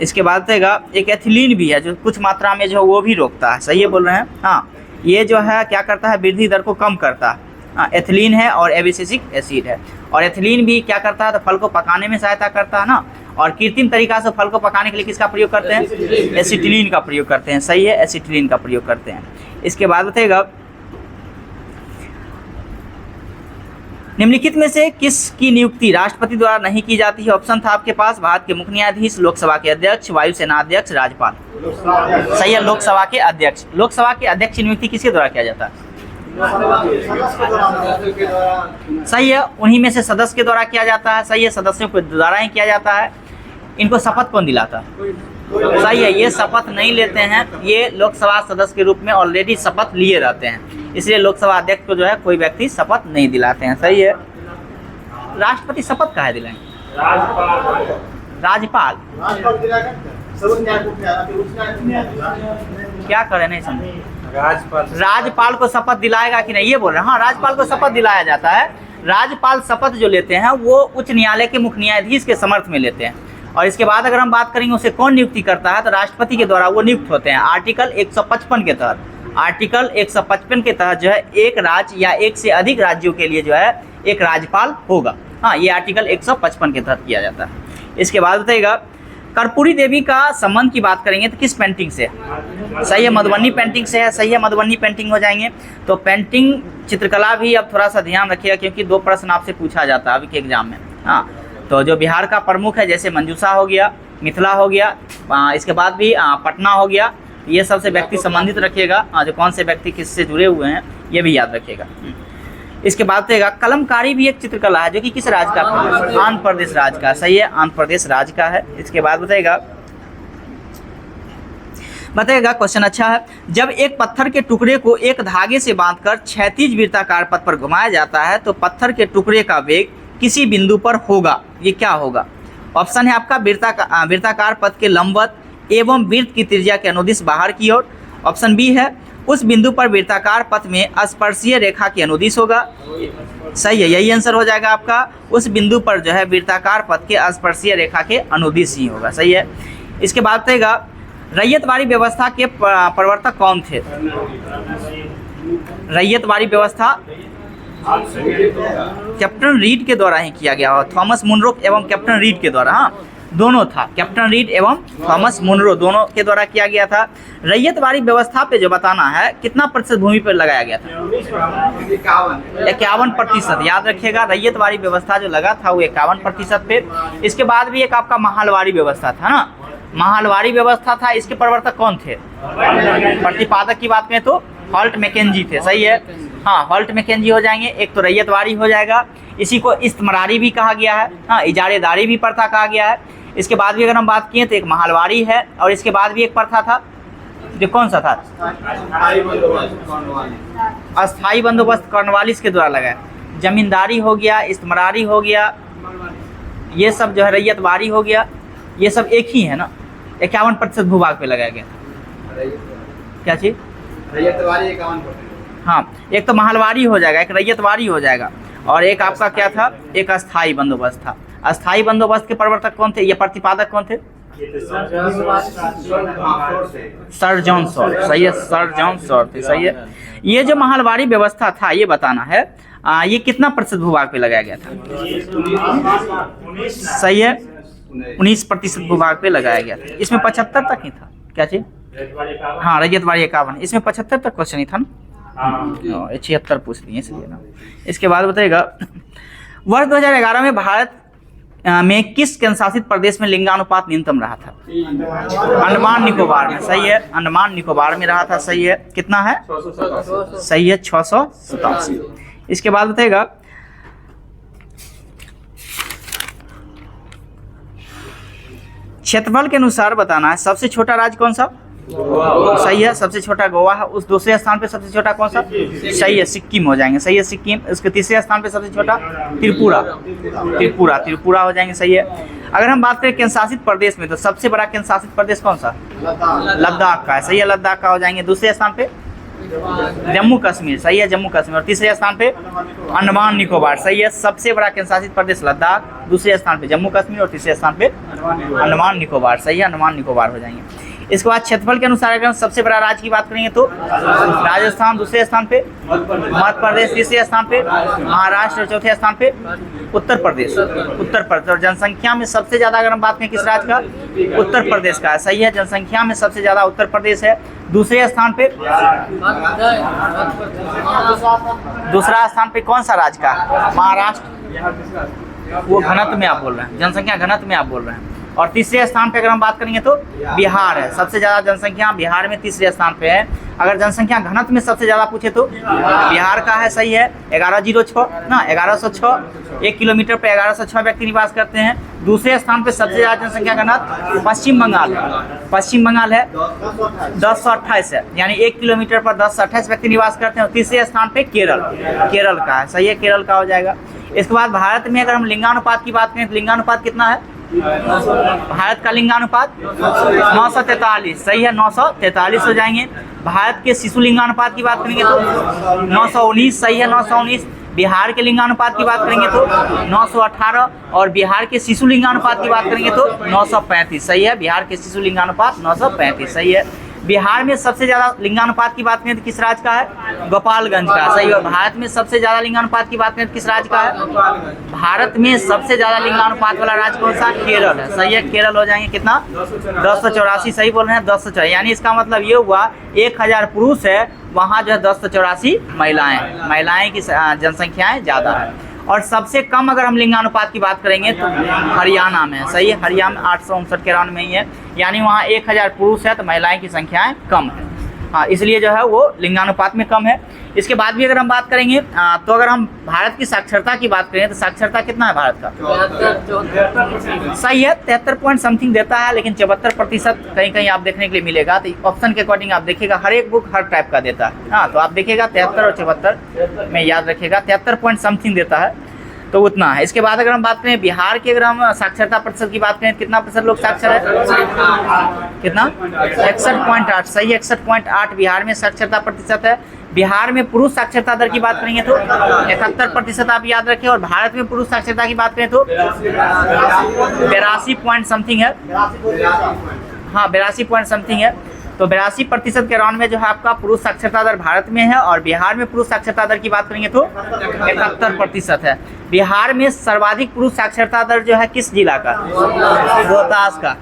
इसके बाद रहेगा एक एथिलीन भी है जो कुछ मात्रा में जो वो भी रोकता है, सही है बोल रहे हैं। हाँ, ये जो है क्या करता है, वृद्धि दर को कम करता है। हाँ, एथिलीन है और एबीसिसिक एसिड है। और एथिलीन भी क्या करता है, तो फल को पकाने में सहायता करता है ना। और कृत्रिम तरीका से फल को पकाने के लिए किसका प्रयोग करते हैं, एसिटिलीन का प्रयोग करते हैं, सही है, एसिटिलीन का प्रयोग करते हैं। इसके बाद बताएगा निम्नलिखित में से किसकी नियुक्ति राष्ट्रपति द्वारा नहीं की जाती है। ऑप्शन था आपके पास भारत के मुख्य न्यायाधीश, लोकसभा के अध्यक्ष, वायुसेना अध्यक्ष, राज्यपाल। सही है, लोकसभा के अध्यक्ष। लोकसभा के अध्यक्ष की नियुक्ति किसके द्वारा किया जाता है, सही है, उन्हीं में से सदस्य के द्वारा किया जाता है, सही है, सदस्यों के द्वारा ही किया जाता है। इनको शपथ कौन दिलाता है, सही है, ये शपथ नहीं लेते हैं, ये लोकसभा सदस्य के रूप में ऑलरेडी शपथ लिए रहते हैं, इसलिए लोकसभा अध्यक्ष को जो है कोई व्यक्ति शपथ नहीं दिलाते हैं, सही है। राष्ट्रपति शपथ काहे दिलाएंगे, राज्यपाल क्या करे, नहीं समझे, राज्यपाल को शपथ दिलाएगा कि नहीं ये बोल रहे हैं। हाँ, राज्यपाल को शपथ दिलाया जाता है। राज्यपाल शपथ जो लेते हैं वो उच्च न्यायालय के मुख्य न्यायाधीश के समर्थ में लेते हैं। और इसके बाद अगर हम बात करेंगे उसे कौन नियुक्ति करता है, तो राष्ट्रपति के द्वारा वो नियुक्त होते हैं। आर्टिकल 155 के तहत, आर्टिकल 155 के तहत जो है एक राज्य या एक से अधिक राज्यों के लिए जो है एक राज्यपाल होगा। हाँ, ये आर्टिकल 155 के तहत किया जाता है। इसके बाद बताइएगा कर्पूरी देवी का संबंध की बात करेंगे तो किस पेंटिंग से, सही है, मधुबनी पेंटिंग से है, सही है, मधुबनी पेंटिंग हो जाएंगे। तो पेंटिंग चित्रकला भी अब थोड़ा सा ध्यान रखिएगा क्योंकि 2 प्रश्न आपसे पूछा जाता है अभी के एग्जाम में। हाँ, तो जो बिहार का प्रमुख है जैसे मंजूषा हो गया, मिथिला हो गया, इसके बाद भी पटना हो गया, ये सबसे व्यक्ति संबंधित रखिएगा। जो कौन से व्यक्ति किससे जुड़े हुए हैं ये भी याद रखिएगा। इसके बाद रहेगा कलमकारी भी एक चित्रकला है जो कि किस राज्य का, आंध्र प्रदेश राज्य का, सही है, आंध्र प्रदेश राज्य का है। इसके बाद बताएगा क्वेश्चन अच्छा है, जब एक पत्थर के टुकड़े को एक धागे से बांधकर क्षैतिज वृत्ताकार पथ पर घुमाया जाता है तो पत्थर के टुकड़े का वेग किसी बिंदु पर होगा, ये क्या होगा। ऑप्शन है आपका वृत्ताकार पथ के लंबवत एवं वृत्त की त्रिज्या के अनुदिश बाहर की ओर। ऑप्शन बी है उस बिंदु पर वृत्ताकार पथ में स्पर्शीय रेखा के अनुदिश होगा, सही है, यही आंसर हो जाएगा आपका। उस बिंदु पर जो है वृत्ताकार पथ के स्पर्शीय रेखा के अनुदिश ही होगा, सही है। इसके बाद रहेगा रैयतवाड़ी व्यवस्था के प्रवर्तक कौन थे। रैयतवाड़ी व्यवस्था कैप्टन रीड के द्वारा ही किया गया, थॉमस मुनरो एवं कैप्टन रीड के द्वारा। हाँ, दोनों था, कैप्टन रीड एवं थॉमस मुनरो दोनों के द्वारा किया गया था। रैयतवाड़ी व्यवस्था पे जो बताना है कितना प्रतिशत भूमि पर लगाया गया था, 51%, याद रखिएगा। रैयतवाड़ी व्यवस्था जो लगा था वो 51% पे। इसके बाद भी एक आपका महालवाड़ी व्यवस्था था ना, महालवाड़ी व्यवस्था था, इसके प्रवर्तक कौन थे, प्रतिपादक की बात करें तो हॉल्ट मैकेंजी थे, सही है। हाँ, हॉल्ट मैकेंजी हो जाएंगे। एक तो रैयतवाड़ी हो जाएगा, इसी को इस्तेमरारी भी कहा गया है, हाँ, इजारेदारी भी प्रथा कहा गया है। इसके बाद भी अगर हम बात किए तो एक महालवाड़ी है और इसके बाद भी एक प्रथा था जो कौन सा था, अस्थाई बंदोबस्त कॉर्नवालिस के द्वारा लगाया। जमींदारी हो गया, इस्तेमरारी हो गया, ये सब जो है रैयतवाड़ी हो गया, ये सब एक ही है ना। 51% भूभाग पे लगाया गया था। क्या चीज, रैयतवाड़ी 51%। हाँ, एक तो महालवाड़ी हो जाएगा, एक रैयतवाड़ी हो जाएगा और एक आपका क्या था, एक अस्थाई बंदोबस्त था। अस्थाई बंदोबस्त के प्रवर्तक कौन थे, ये प्रतिपादक कौन थे, सर जॉन सॉल्ट, सही है, सर जॉन सॉल्ट थे, सही है। ये जो महालवाड़ी व्यवस्था था ये बताना है ये कितना प्रतिशत भूभाग पे लगाया गया था, सही है, 19% भूभाग पे लगाया गया था। इसमें 75 तक ही था, क्या चीज, हाँ, रैयतवाड़ी 51, इसमें 75 तक क्वेश्चन ही था ना, 76 पूछ लिए इसलिए ना। इसके बाद बताएगा वर्ष 2011 में भारत में किस केंद्रशासित प्रदेश में लिंगानुपात न्यूनतम रहा था, अंडमान निकोबार में, सही है, अंडमान निकोबार में रहा था, सही है। कितना है, सही है, 687। इसके बाद बताएगा क्षेत्रफल के अनुसार बताना है सबसे छोटा राज्य कौन सा, सही है, सबसे छोटा गोवा है। उस दूसरे स्थान पे सबसे छोटा कौन सा? सही है, सिक्किम हो जाएंगे। सही है, सिक्किम। उसके तीसरे स्थान पे सबसे छोटा त्रिपुरा, त्रिपुरा, त्रिपुरा हो जाएंगे। सही है। अगर हम बात करें केंद्र शासित प्रदेश में, तो सबसे बड़ा केंद्र शासित प्रदेश कौन सा? लद्दाख का है। सही है, लद्दाख का हो जाएंगे। दूसरे स्थान पे जम्मू कश्मीर। सही है, जम्मू कश्मीर। और तीसरे स्थान पे अंडमान निकोबार। सही है, सबसे बड़ा केंद्र शासित प्रदेश लद्दाख, दूसरे स्थान पे जम्मू कश्मीर और तीसरे स्थान पे अंडमान निकोबार। सही है, अंडमान निकोबार हो जाएंगे। इसके बाद क्षेत्रफल के अनुसार अगर हम सबसे बड़ा राज्य की बात करेंगे तो राजस्थान दूसरे स्थान पे, मध्य प्रदेश तीसरे स्थान पे, महाराष्ट्र चौथे स्थान पे, उत्तर प्रदेश। उत्तर प्रदेश। और जनसंख्या में सबसे ज्यादा अगर हम बात करें किस राज्य का? उत्तर प्रदेश का है। सही है, जनसंख्या में सबसे ज्यादा उत्तर प्रदेश है। दूसरे स्थान पे, दूसरा स्थान पे कौन सा राज्य का? महाराष्ट्र। वो घनत्व में आप बोल रहे हैं, जनसंख्या घनत्व में आप बोल रहे हैं। और तीसरे स्थान पे अगर हम बात करेंगे तो बिहार है। सबसे ज्यादा जनसंख्या बिहार में तीसरे स्थान पे है। अगर जनसंख्या घनत्व में सबसे ज्यादा पूछे तो बिहार का है। सही है, 1106 ना, 1106। 1 किलोमीटर पे 1106 व्यक्ति निवास करते हैं। दूसरे स्थान पे सबसे ज्यादा जनसंख्या घनत्व पश्चिम बंगाल है। पश्चिम बंगाल है, 1028 है, यानी 1 किलोमीटर पर 1028 व्यक्ति निवास करते हैं। तीसरे स्थान पे केरल, केरल का है। सही है, केरल का हो जाएगा। इसके बाद भारत में अगर हम लिंगानुपात की बात करें तो लिंगानुपात कितना है? भारत का लिंगानुपात 943। सही है, 943 हो जाएंगे। भारत के शिशु लिंगानुपात की बात करेंगे तो 919। सही है, 919। बिहार के लिंगानुपात की बात करेंगे तो 918 और बिहार के शिशु लिंगानुपात की बात करेंगे तो 935। सही है, बिहार के शिशु लिंगानुपात 935। सही है। बिहार में सबसे ज्यादा लिंगानुपात की बात करें तो किस राज्य का है? गोपालगंज का। सही है। भारत में सबसे ज्यादा लिंगानुपात की बात करें तो किस राज्य का है? भारत में सबसे ज्यादा लिंगानुपात वाला राज्य कौन सा? केरल है। सही है, केरल हो जाएंगे। कितना? 1084। सही बोल रहे हैं, 1084। यानी इसका मतलब ये हुआ 1000 पुरुष है, वहाँ जो है 1084 महिलाएं की जनसंख्याएं ज्यादा है। और सबसे कम अगर हम लिंगानुपात की बात करेंगे तो हरियाणा में है। सही है, हरियाणा में 859 में ही है, यानी वहाँ 1000 पुरुष है तो महिलाएं की संख्याएं कम है। हाँ, इसलिए जो है वो लिंगानुपात में कम है। इसके बाद भी अगर हम बात करेंगे तो अगर हम भारत की साक्षरता की बात करें तो साक्षरता कितना है भारत का? सही है, 73 पॉइंट समथिंग देता है, लेकिन 74% कहीं कहीं आप देखने के लिए मिलेगा। तो ऑप्शन के अकॉर्डिंग आप देखिएगा, हर एक बुक हर टाइप का देता है। हाँ, तो आप देखिएगा 73 और 74 में याद रखिएगा, 73 पॉइंट समथिंग देता है, तो उतना है। इसके बाद अगर हम बात करें बिहार की, अगर हम साक्षरता प्रतिशत की बात करें, कितना प्रतिशत लोग साक्षर है? कितना? 61.8। सही है, 61.8 बिहार में साक्षरता प्रतिशत है। बिहार में पुरुष साक्षरता दर की बात करेंगे तो 71% आप याद रखें। और भारत में पुरुष साक्षरता की बात करें तो 82 पॉइंट समथिंग है। हाँ, 82 पॉइंट समथिंग है। तो 82% के राउंड में जो है आपका पुरुष साक्षरता दर भारत में है। और बिहार में पुरुष साक्षरता दर की बात करेंगे तो 71% है। बिहार में सर्वाधिक पुरुष साक्षरता दर जो है किस जिला का? रोहतास का।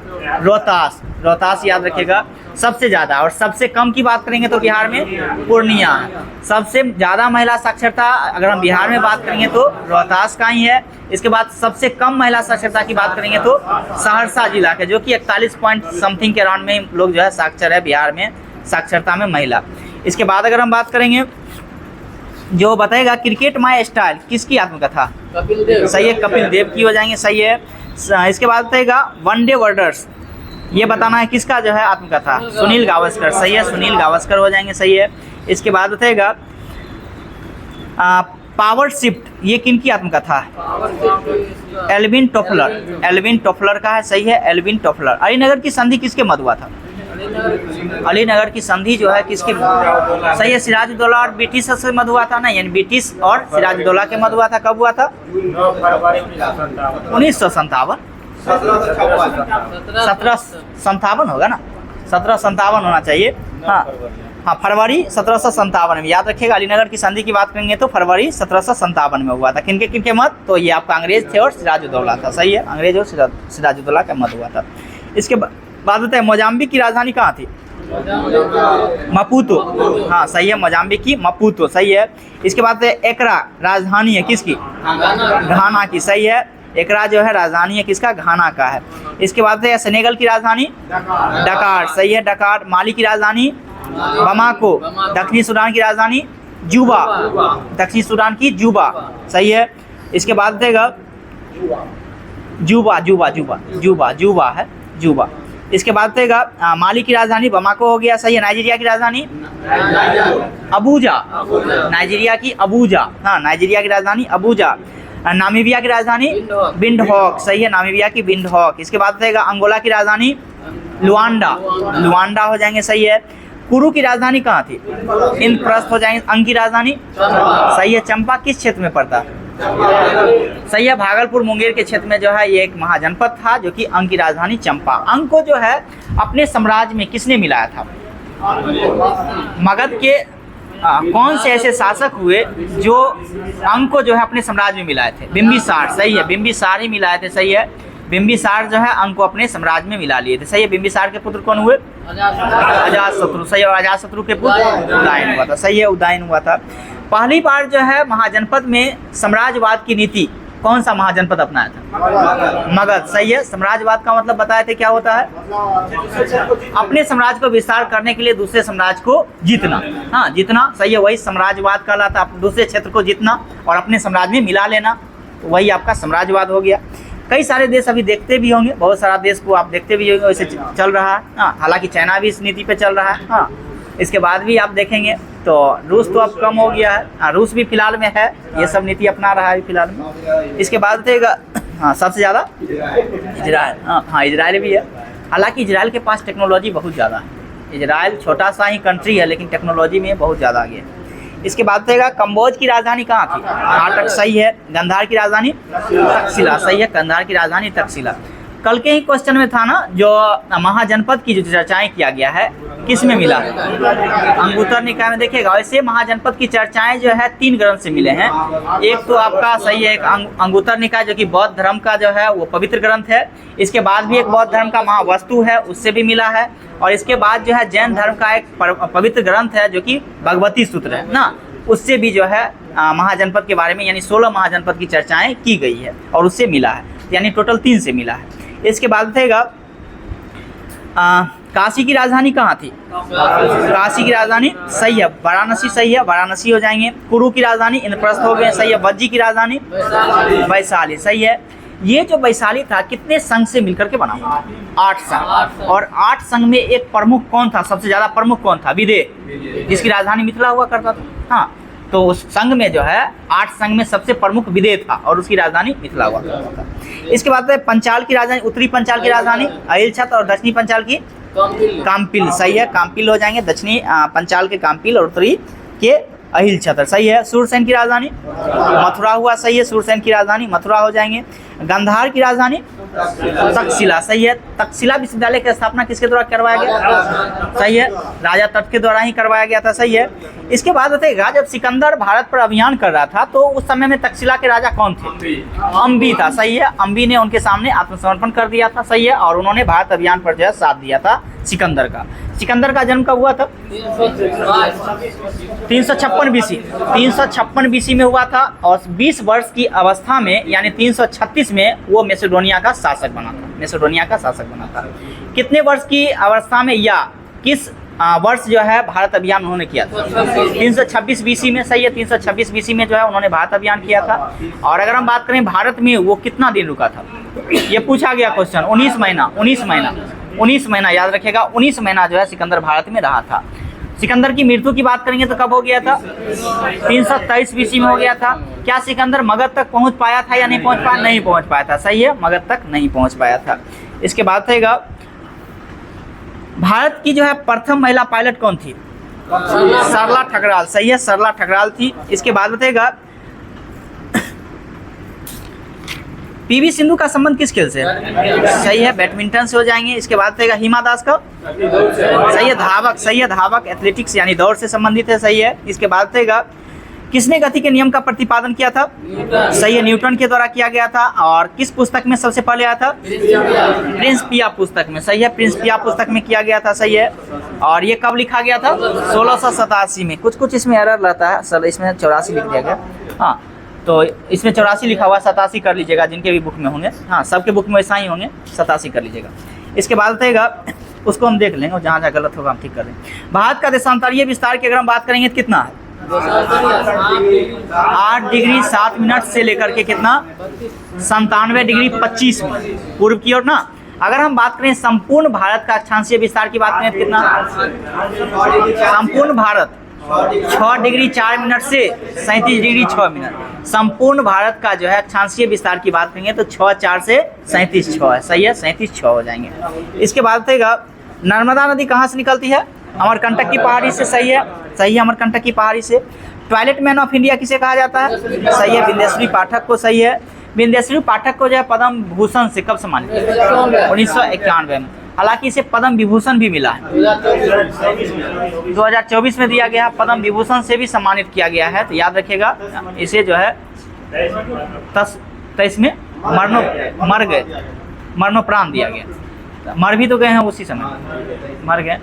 रोहतास याद रखिएगा सबसे ज़्यादा। और सबसे कम की बात करेंगे तो बिहार में पूर्णिया है। सबसे ज़्यादा महिला साक्षरता अगर हम बिहार में बात करेंगे तो रोहतास का ही है। इसके बाद सबसे कम महिला साक्षरता की बात करेंगे तो सहरसा जिला के, जो कि 41 पॉइंट समथिंग के राउंड में लोग जो है साक्षर है बिहार में साक्षरता में महिला। इसके बाद अगर हम बात करेंगे जो बताएगा क्रिकेट माय स्टाइल किसकी आत्मकथा? कपिल देव। सही है, कपिल देव की हो जाएंगे। सही है। इसके बाद बताएगा वनडे वर्डर्स, ये बताना है किसका जो है आत्मकथा? सुनील गावस्कर। सही है, सुनील गावस्कर हो जाएंगे। सही है। इसके बाद बताएगा पावर शिफ्ट, ये किनकी आत्मकथा है? एल्विन टोफलर। एल्विन टोफलर का है। सही है, एल्विन टोफलर। अलीनगर की संधि किसके मध्य हुआ था? अलीनगर की संधि जो है किसके? सही है, सिराजुद्दौला और ब्रिटिश से मध्य हुआ था ना, यानी ब्रिटिश और सिराजुद्दौला के मध्य हुआ था। कब हुआ था? 1957। 1757 होगा ना, 1757 होना चाहिए। हाँ हाँ, फरवरी 1757 में याद रखिएगा। अलीनगर की संधि की बात करेंगे तो फरवरी 1757 में हुआ था। किनके मत? तो ये आपका अंग्रेज थे और सिराजुद्दौला था। सही है, अंग्रेज और सिराजुद्दौला का मत हुआ था। इसके बाद बताए मोजाम्बिक की राजधानी कहाँ थी? मपूतो। हाँ सही है, मोजाम्बिक की मपूतो। सही है। इसके बाद एकरा राजधानी है किसकी? घाना की। सही है, एकरा जो है राजधानी है किसका? घाना का है। इसके बाद सेनेगल की राजधानी डकार। सही है, डकार। माली की राजधानी बमाको। दक्षिणी सूडान की राजधानी जूबा। दक्षिणी सूडान की जूबा। सही है। इसके बाद देगा जूबा है जूबा। इसके बाद रहेगा माली की राजधानी बमाको हो गया, सही है। नाइजीरिया की राजधानी अबूजा, नाइजीरिया की अबूजा, हाँ नाइजीरिया की राजधानी अबूजा। नामीबिया की राजधानी विंडहॉक, सही है, नामीबिया की विंडहॉक। इसके बाद रहेगा अंगोला की राजधानी लुआंडा, लुआंडा हो जाएंगे, सही है। कुरु की राजधानी कहाँ थी? इंद्रप्रस्थ हो जाएंगे। अंग की राजधानी, सही है। चंपा किस क्षेत्र में पड़ता है? सही है, भागलपुर मुंगेर के क्षेत्र में जो है ये एक महाजनपद था जो कि अंग की राजधानी चंपा। अंग को जो है अपने साम्राज्य में किसने मिलाया था? मगध के कौन से ऐसे शासक हुए जो अंग को जो है अपने साम्राज्य में मिलाए थे? बिंबिसार, सही है, बिंबिसार ही मिलाए थे, सही है। बिंबिसार जो है अंग को अपने साम्राज्य में मिला लिए थे, सही है। बिंबिसार के पुत्र कौन हुए? अजातशत्रु, सही है। और अजातशत्रु के पुत्र उदयन हुआ था, सही है, उदयन हुआ था। पहली बार जो है महाजनपद में साम्राज्यवाद की नीति कौन सा महाजनपद अपनाया था? मगध, सही है। साम्राज्यवाद का मतलब बताए थे क्या होता है? अपने साम्राज्य को विस्तार करने के लिए दूसरे साम्राज्य को जीतना, हाँ जीतना, सही है, वही साम्राज्यवाद कहलाता। दूसरे क्षेत्र को जीतना और अपने साम्राज्य में मिला लेना, वही आपका साम्राज्यवाद हो गया। कई सारे देश अभी देखते भी होंगे, बहुत सारा देश को आप देखते भी होंगे वैसे चल रहा है, हाँ। हालांकि चाइना भी इस नीति पे चल रहा है, हाँ। इसके बाद भी आप देखेंगे तो रूस तो अब कम हो गया है, हाँ, रूस भी फिलहाल में है, ये सब नीति अपना रहा है फिलहाल में। इसके बाद रहेगा हाँ सबसे ज़्यादा इजराइल, हाँ इजराइल भी है। हालांकि इजराइल के पास टेक्नोलॉजी बहुत ज़्यादा है। इजराइल छोटा सा ही कंट्री है लेकिन टेक्नोलॉजी में बहुत ज़्यादा आगे है। इसके बाद रहेगा कंबोज की राजधानी कहाँ थी? नाटक, सही है। गंधार की राजधानी तक्षशिला, सही है, गंधार की राजधानी तक्षशिला। कल के ही क्वेश्चन में था ना जो महाजनपद की जो चर्चाएं किया गया है किस में मिला? अंगुत्तर निकाय में। देखिएगा वैसे महाजनपद की चर्चाएं जो है 3 ग्रंथ से मिले हैं। एक तो आपका सही है, एक अंगुत्तर निकाय जो कि बौद्ध धर्म का जो है वो पवित्र ग्रंथ है। इसके बाद भी एक बौद्ध धर्म का महावस्तु है, उससे भी मिला है। और इसके बाद जो है जैन धर्म का एक पवित्र ग्रंथ है जो कि भगवती सूत्र है ना, उससे भी जो है महाजनपद के बारे में यानी 16 महाजनपद की चर्चाएं की गई है और उससे मिला है, यानी टोटल 3 से मिला है। इसके बाद रहेगा काशी की राजधानी कहाँ थी? काशी की राजधानी, सही है, वाराणसी, सही है, वाराणसी हो जाएंगे। कुरु की राजधानी इंद्रप्रस्थ हो गए, सही है। वज्जी की राजधानी वैशाली, सही है। ये जो वैशाली था कितने संघ से मिलकर के बना हुआ? 8 संघ। और 8 संघ में एक प्रमुख कौन था? सबसे ज्यादा प्रमुख कौन था? विदेह, जिसकी राजधानी मिथिला हुआ करता था, हाँ। तो उस संघ में जो है 8 संघ में सबसे प्रमुख विदेह था और उसकी राजधानी मिथिला हुआ करता था। इसके बाद पंचाल की राजधानी, उत्तरी पंचाल की राजधानी अहिलछत्र और दक्षिणी पंचाल की काम्पिल, सही है, काम्पिल हो जाएंगे। दक्षिणी पंचाल के काम्पिल और उत्तरी के अहिलछत्र, सही है। सूरसेन की राजधानी मथुरा हुआ, सही है, सूरसेन की राजधानी मथुरा हो जाएंगे। गंधार की राजधानी तक्षशिला, सही है। तक्षशिला विश्वविद्यालय की स्थापना किसके द्वारा करवाया गया? सही है, राजा तट के द्वारा ही करवाया गया था, सही है। इसके बाद बताइएगा जब सिकंदर भारत पर अभियान कर रहा था तो उस समय में तक्षशिला के राजा कौन थे? अम्बी था, सही है। अम्बी ने उनके सामने आत्मसमर्पण कर दिया था, सही है, और उन्होंने भारत अभियान पर जो है साथ दिया था सिकंदर का। सिकंदर का जन्म कब हुआ था? 356 बीसी, 356 बीसी में हुआ था और 20 वर्ष की अवस्था में यानी 336 में वो मैसेडोनिया का शासक बना था, मैसेडोनिया का शासक बना था। कितने वर्ष की अवस्था में या किस वर्ष जो है भारत अभियान उन्होंने किया था? 326 बीसी में, सही है, 326 बीसी में जो है उन्होंने भारत अभियान किया था। और अगर हम बात करें भारत में वो कितना दिन रुका था, ये पूछा गया क्वेश्चन। 19 महीना याद रखिएगा, 19 महीना जो है सिकंदर भारत में रहा था। सिकंदर की मृत्यु की बात करेंगे तो कब हो गया था? 323 बीसी में हो गया था। क्या सिकंदर मगध तक पहुंच पाया था या नहीं पहुंच पाया? नहीं पहुंच पाया था, सही है, मगध तक नहीं पहुंच पाया था। इसके बाद रहेगा भारत की जो है प्रथम महिला पायलट कौन थी? सरला ठकराल, सही है, सरला ठकराल थी। इसके बाद बताएगा पीवी सिंधु का संबंध किस खेल से? सही है, बैडमिंटन से हो जाएंगे। इसके बाद रहेगा हिमा दास का, सही है, धावक, सही है, धावक एथलेटिक्स यानी दौड़ से संबंधित है, सही है। इसके बाद रहेगा किसने गति के नियम का प्रतिपादन किया था? सही है, न्यूटन के द्वारा किया गया था। और किस पुस्तक में सबसे पहले आया था? प्रिंसिपिया पुस्तक में, सही है, प्रिंसिपिया पुस्तक में किया गया था, सही है। और ये कब लिखा गया था? 1687 में। कुछ इसमें एरर रहता है, सर इसमें 84 लिख दिया गया, हाँ, तो इसमें 84 लिखा हुआ, 87 कर लीजिएगा जिनके भी बुक में होंगे, हाँ सबके बुक में वैसा ही होंगे, 87 कर लीजिएगा। इसके बाद रहेगा उसको हम देख लेंगे, जहाँ जहाँ गलत होगा हम ठीक कर लेंगे। भारत का देशांतरीय विस्तार की अगर हम बात करेंगे तो कितना है? 8 डिग्री 7 मिनट से लेकर के कितना? 97 डिग्री 25 मिनट पूर्व की ओर ना, अगर हम बात करें संपूर्ण भारत का अक्षांशीय विस्तार की बात करें तो कितना, संपूर्ण भारत 6 डिग्री 4 मिनट से 37 डिग्री 6 मिनट। संपूर्ण भारत का जो है अक्षांशीय विस्तार की बात करेंगे तो 6 4 से 37 6 है, सही है, 37 6 हो जाएंगे। इसके बाद रहेगा नर्मदा नदी कहाँ से निकलती है, अमरकंटक की पहाड़ी से, सही है, सही है, अमरकंटक की पहाड़ी से। टॉयलेट मैन ऑफ इंडिया किसे कहा जाता है, सही है, बिंदेश्वरी पाठक को, सही है। बिंदेश्वरी पाठक को जो है पद्म भूषण से कब सम्मानित किया, 1991 में। हालांकि इसे पद्म विभूषण भी मिला है, 2024 में दिया गया, पद्म विभूषण से भी सम्मानित किया गया है। तो याद रखिएगा, इसे जो है 23 में मर गए, मरणोपरांत दिया गया, मर भी तो गए हैं उसी समय, मर गए।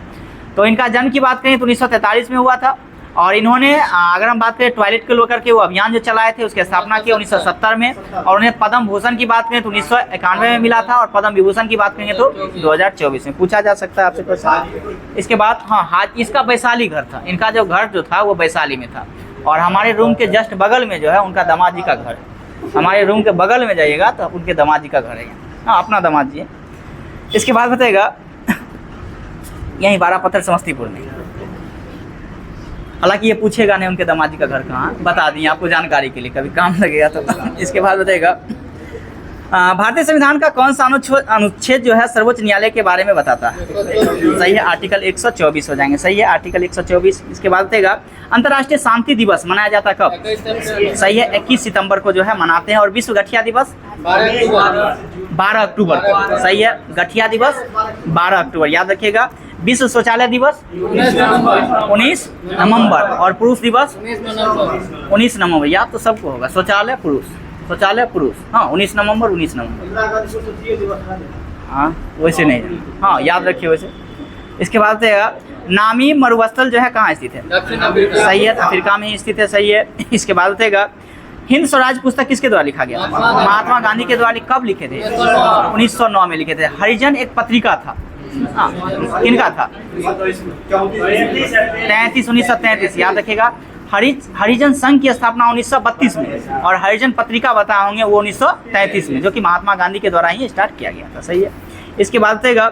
तो इनका जन्म की बात करें तो 1943 में हुआ था। और इन्होंने अगर हम बात करें टॉयलेट को लेकर के वो अभियान जो चलाए थे उसकी स्थापना की 1970 में। और उन्हें पद्म भूषण की बात करें तो 1991 में मिला था, और पद्म विभूषण की बात करेंगे तो 2024 में। पूछा जा सकता है आपसे क्वेश्चन। इसके बाद हाँ, इसका वैशाली घर था, इनका जो घर जो था वो वैशाली में था। और हमारे रूम के जस्ट बगल में जो है उनका दामाद जी का घर है, हमारे रूम के बगल में जाइएगा तो उनके दामाद जी का घर है, हाँ, अपना दामाद जी है। इसके बाद बताएगा यहीं 12 पत्थर समस्तीपुर में। हालांकि ये पूछेगा नहीं उनके दामाद जी का घर कहाँ, बता दिए आपको जानकारी के लिए, कभी काम लगेगा तो। इसके बाद बताएगा भारतीय संविधान का कौन सा अनुच्छेद जो है सर्वोच्च न्यायालय के बारे में बताता है, सही है, आर्टिकल 124 हो जाएंगे, सही है, आर्टिकल 124। इसके बाद बताएगा अंतर्राष्ट्रीय शांति दिवस मनाया जाता कब, सही है, 21 सितंबर को जो है मनाते हैं। और विश्व गठिया दिवस 12 अक्टूबर को, सही है, गठिया दिवस 12 अक्टूबर, याद रखिएगा। विश्व शौचालय दिवस 19 नवंबर, और पुरुष दिवस 19 नवंबर, याद तो सबको होगा, शौचालय पुरुष, शौचालय पुरुष, हाँ, 19 नवंबर 19 नवंबर, हाँ वैसे नहीं, हाँ याद रखिए वैसे। इसके बाद नामी मरुस्थल जो है कहाँ स्थित है, सही है, अफ्रीका में ही स्थित है, सही है। इसके बाद बताएगा हिंद स्वराज पुस्तक किसके द्वारा लिखा गया, महात्मा गांधी के द्वारा, कब लिखे थे, 1909 में लिखे थे। हरिजन एक पत्रिका था, हाँ, किनका था, 1933, याद रखिएगा। हरिजन संघ की स्थापना 1932 में, और हरिजन पत्रिका बताए होंगे वो 1933 में, जो कि महात्मा गांधी के द्वारा ही स्टार्ट किया गया था, सही है। इसके बाद बताएगा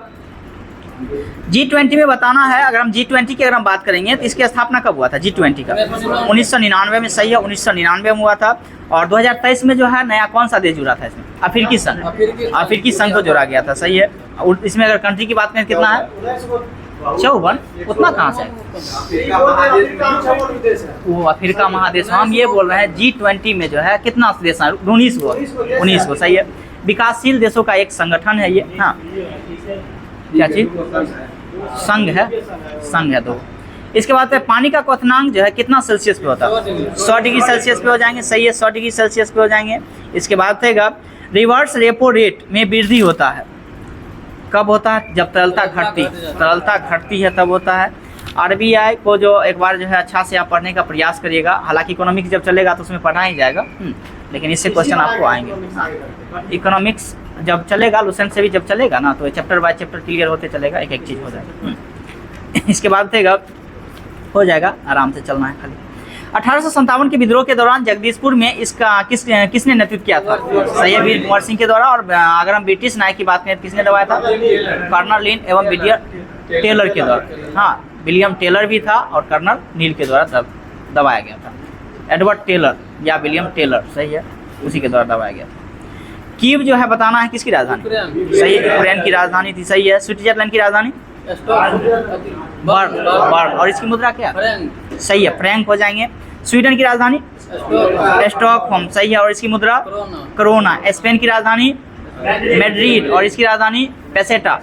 G20 में बताना है, अगर हम G20 की अगर हम बात करेंगे तो इसकी स्थापना कब हुआ था, G20 का 1999 में, सही है, 1999 में हुआ था। और 2023 में जो है नया कौन सा देश जुड़ा था इसमें, अफ्रीकी संघ, अफ्रीकी संघ को जोड़ा गया था, सही है। इसमें अगर कंट्री की बात करें कितना है, 54, उतना कहाँ से, वो अफ्रीका महादेश, हम ये बोल रहे हैं G20 में जो है कितना देश है, 19 को, सही है। विकासशील देशों का एक संगठन है ये, हाँ, क्या चीज, संघ है दो। इसके बाद पानी का क्वथनांक जो है कितना सेल्सियस पे होता है, 100 डिग्री सेल्सियस पे हो जाएंगे, सही है, 100 डिग्री सेल्सियस पे हो जाएंगे। इसके बाद रहेगा रिवर्स रेपो रेट में वृद्धि होता है, कब होता है, जब तरलता घटती है तब होता है। RBI को जो एक बार जो है अच्छा से आप पढ़ने का प्रयास करिएगा, हालांकि इकोनॉमिक्स जब चलेगा तो उसमें पढ़ा ही जाएगा, लेकिन इससे क्वेश्चन आपको आएंगे। इकोनॉमिक्स जब चलेगा, लुसेंट से भी जब चलेगा ना, तो चैप्टर बाय चैप्टर क्लियर होते चलेगा, एक एक चीज़ हो जाएगा। इसके बाद हो जाएगा, आराम से चलना है खाली। 1857 के विद्रोह के दौरान जगदीशपुर में इसका किसने नेतृत्व किया था, सही है, वीर कुंवर सिंह के द्वारा। और अगर हम ब्रिटिश नायक की बात करें किसने दबाया था, कर्नल लीन एवं विलियम टेलर के द्वारा, हाँ, विलियम टेलर भी था और कर्नल नील के द्वारा दबाया गया था, एडवर्ड टेलर या विलियम टेलर, सही है, उसी के द्वारा दबाया गया था। कीव जो है बताना है किसकी राजधानी, सही है, यूक्रेन की राजधानी थी, सही है। स्विट्जरलैंड की राजधानी बर्न, और इसकी मुद्रा क्या, सही है, फ्रैंक हो जाएंगे। स्वीडन की राजधानी स्टॉकहोम, सही है, और इसकी मुद्रा कोरोना। स्पेन की राजधानी मैड्रिड, और इसकी राजधानी पेसेटा,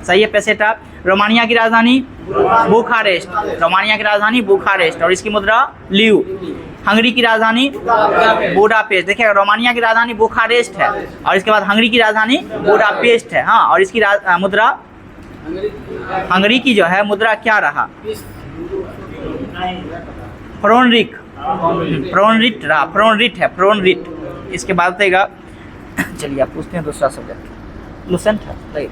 सही है, पेसेटा। रोमानिया की राजधानी बुखारेस्ट, रोमानिया की राजधानी बुखारेस्ट, और इसकी मुद्रा ल्यू। हंगरी की राजधानी बुडापेस्ट, देखिए रोमानिया की राजधानी बुखारेस्ट है, और इसके बाद हंगरी की राजधानी बुडापेस्ट है, हाँ, और इसकी मुद्रा, हंगरी की जो है मुद्रा क्या रहा, फ्रोनरिक रहा, फ्रोनरिट। इसके बाद देगा, चलिए आप पूछते हैं दूसरा सब्जेक्ट, लुसेंट है, राइट।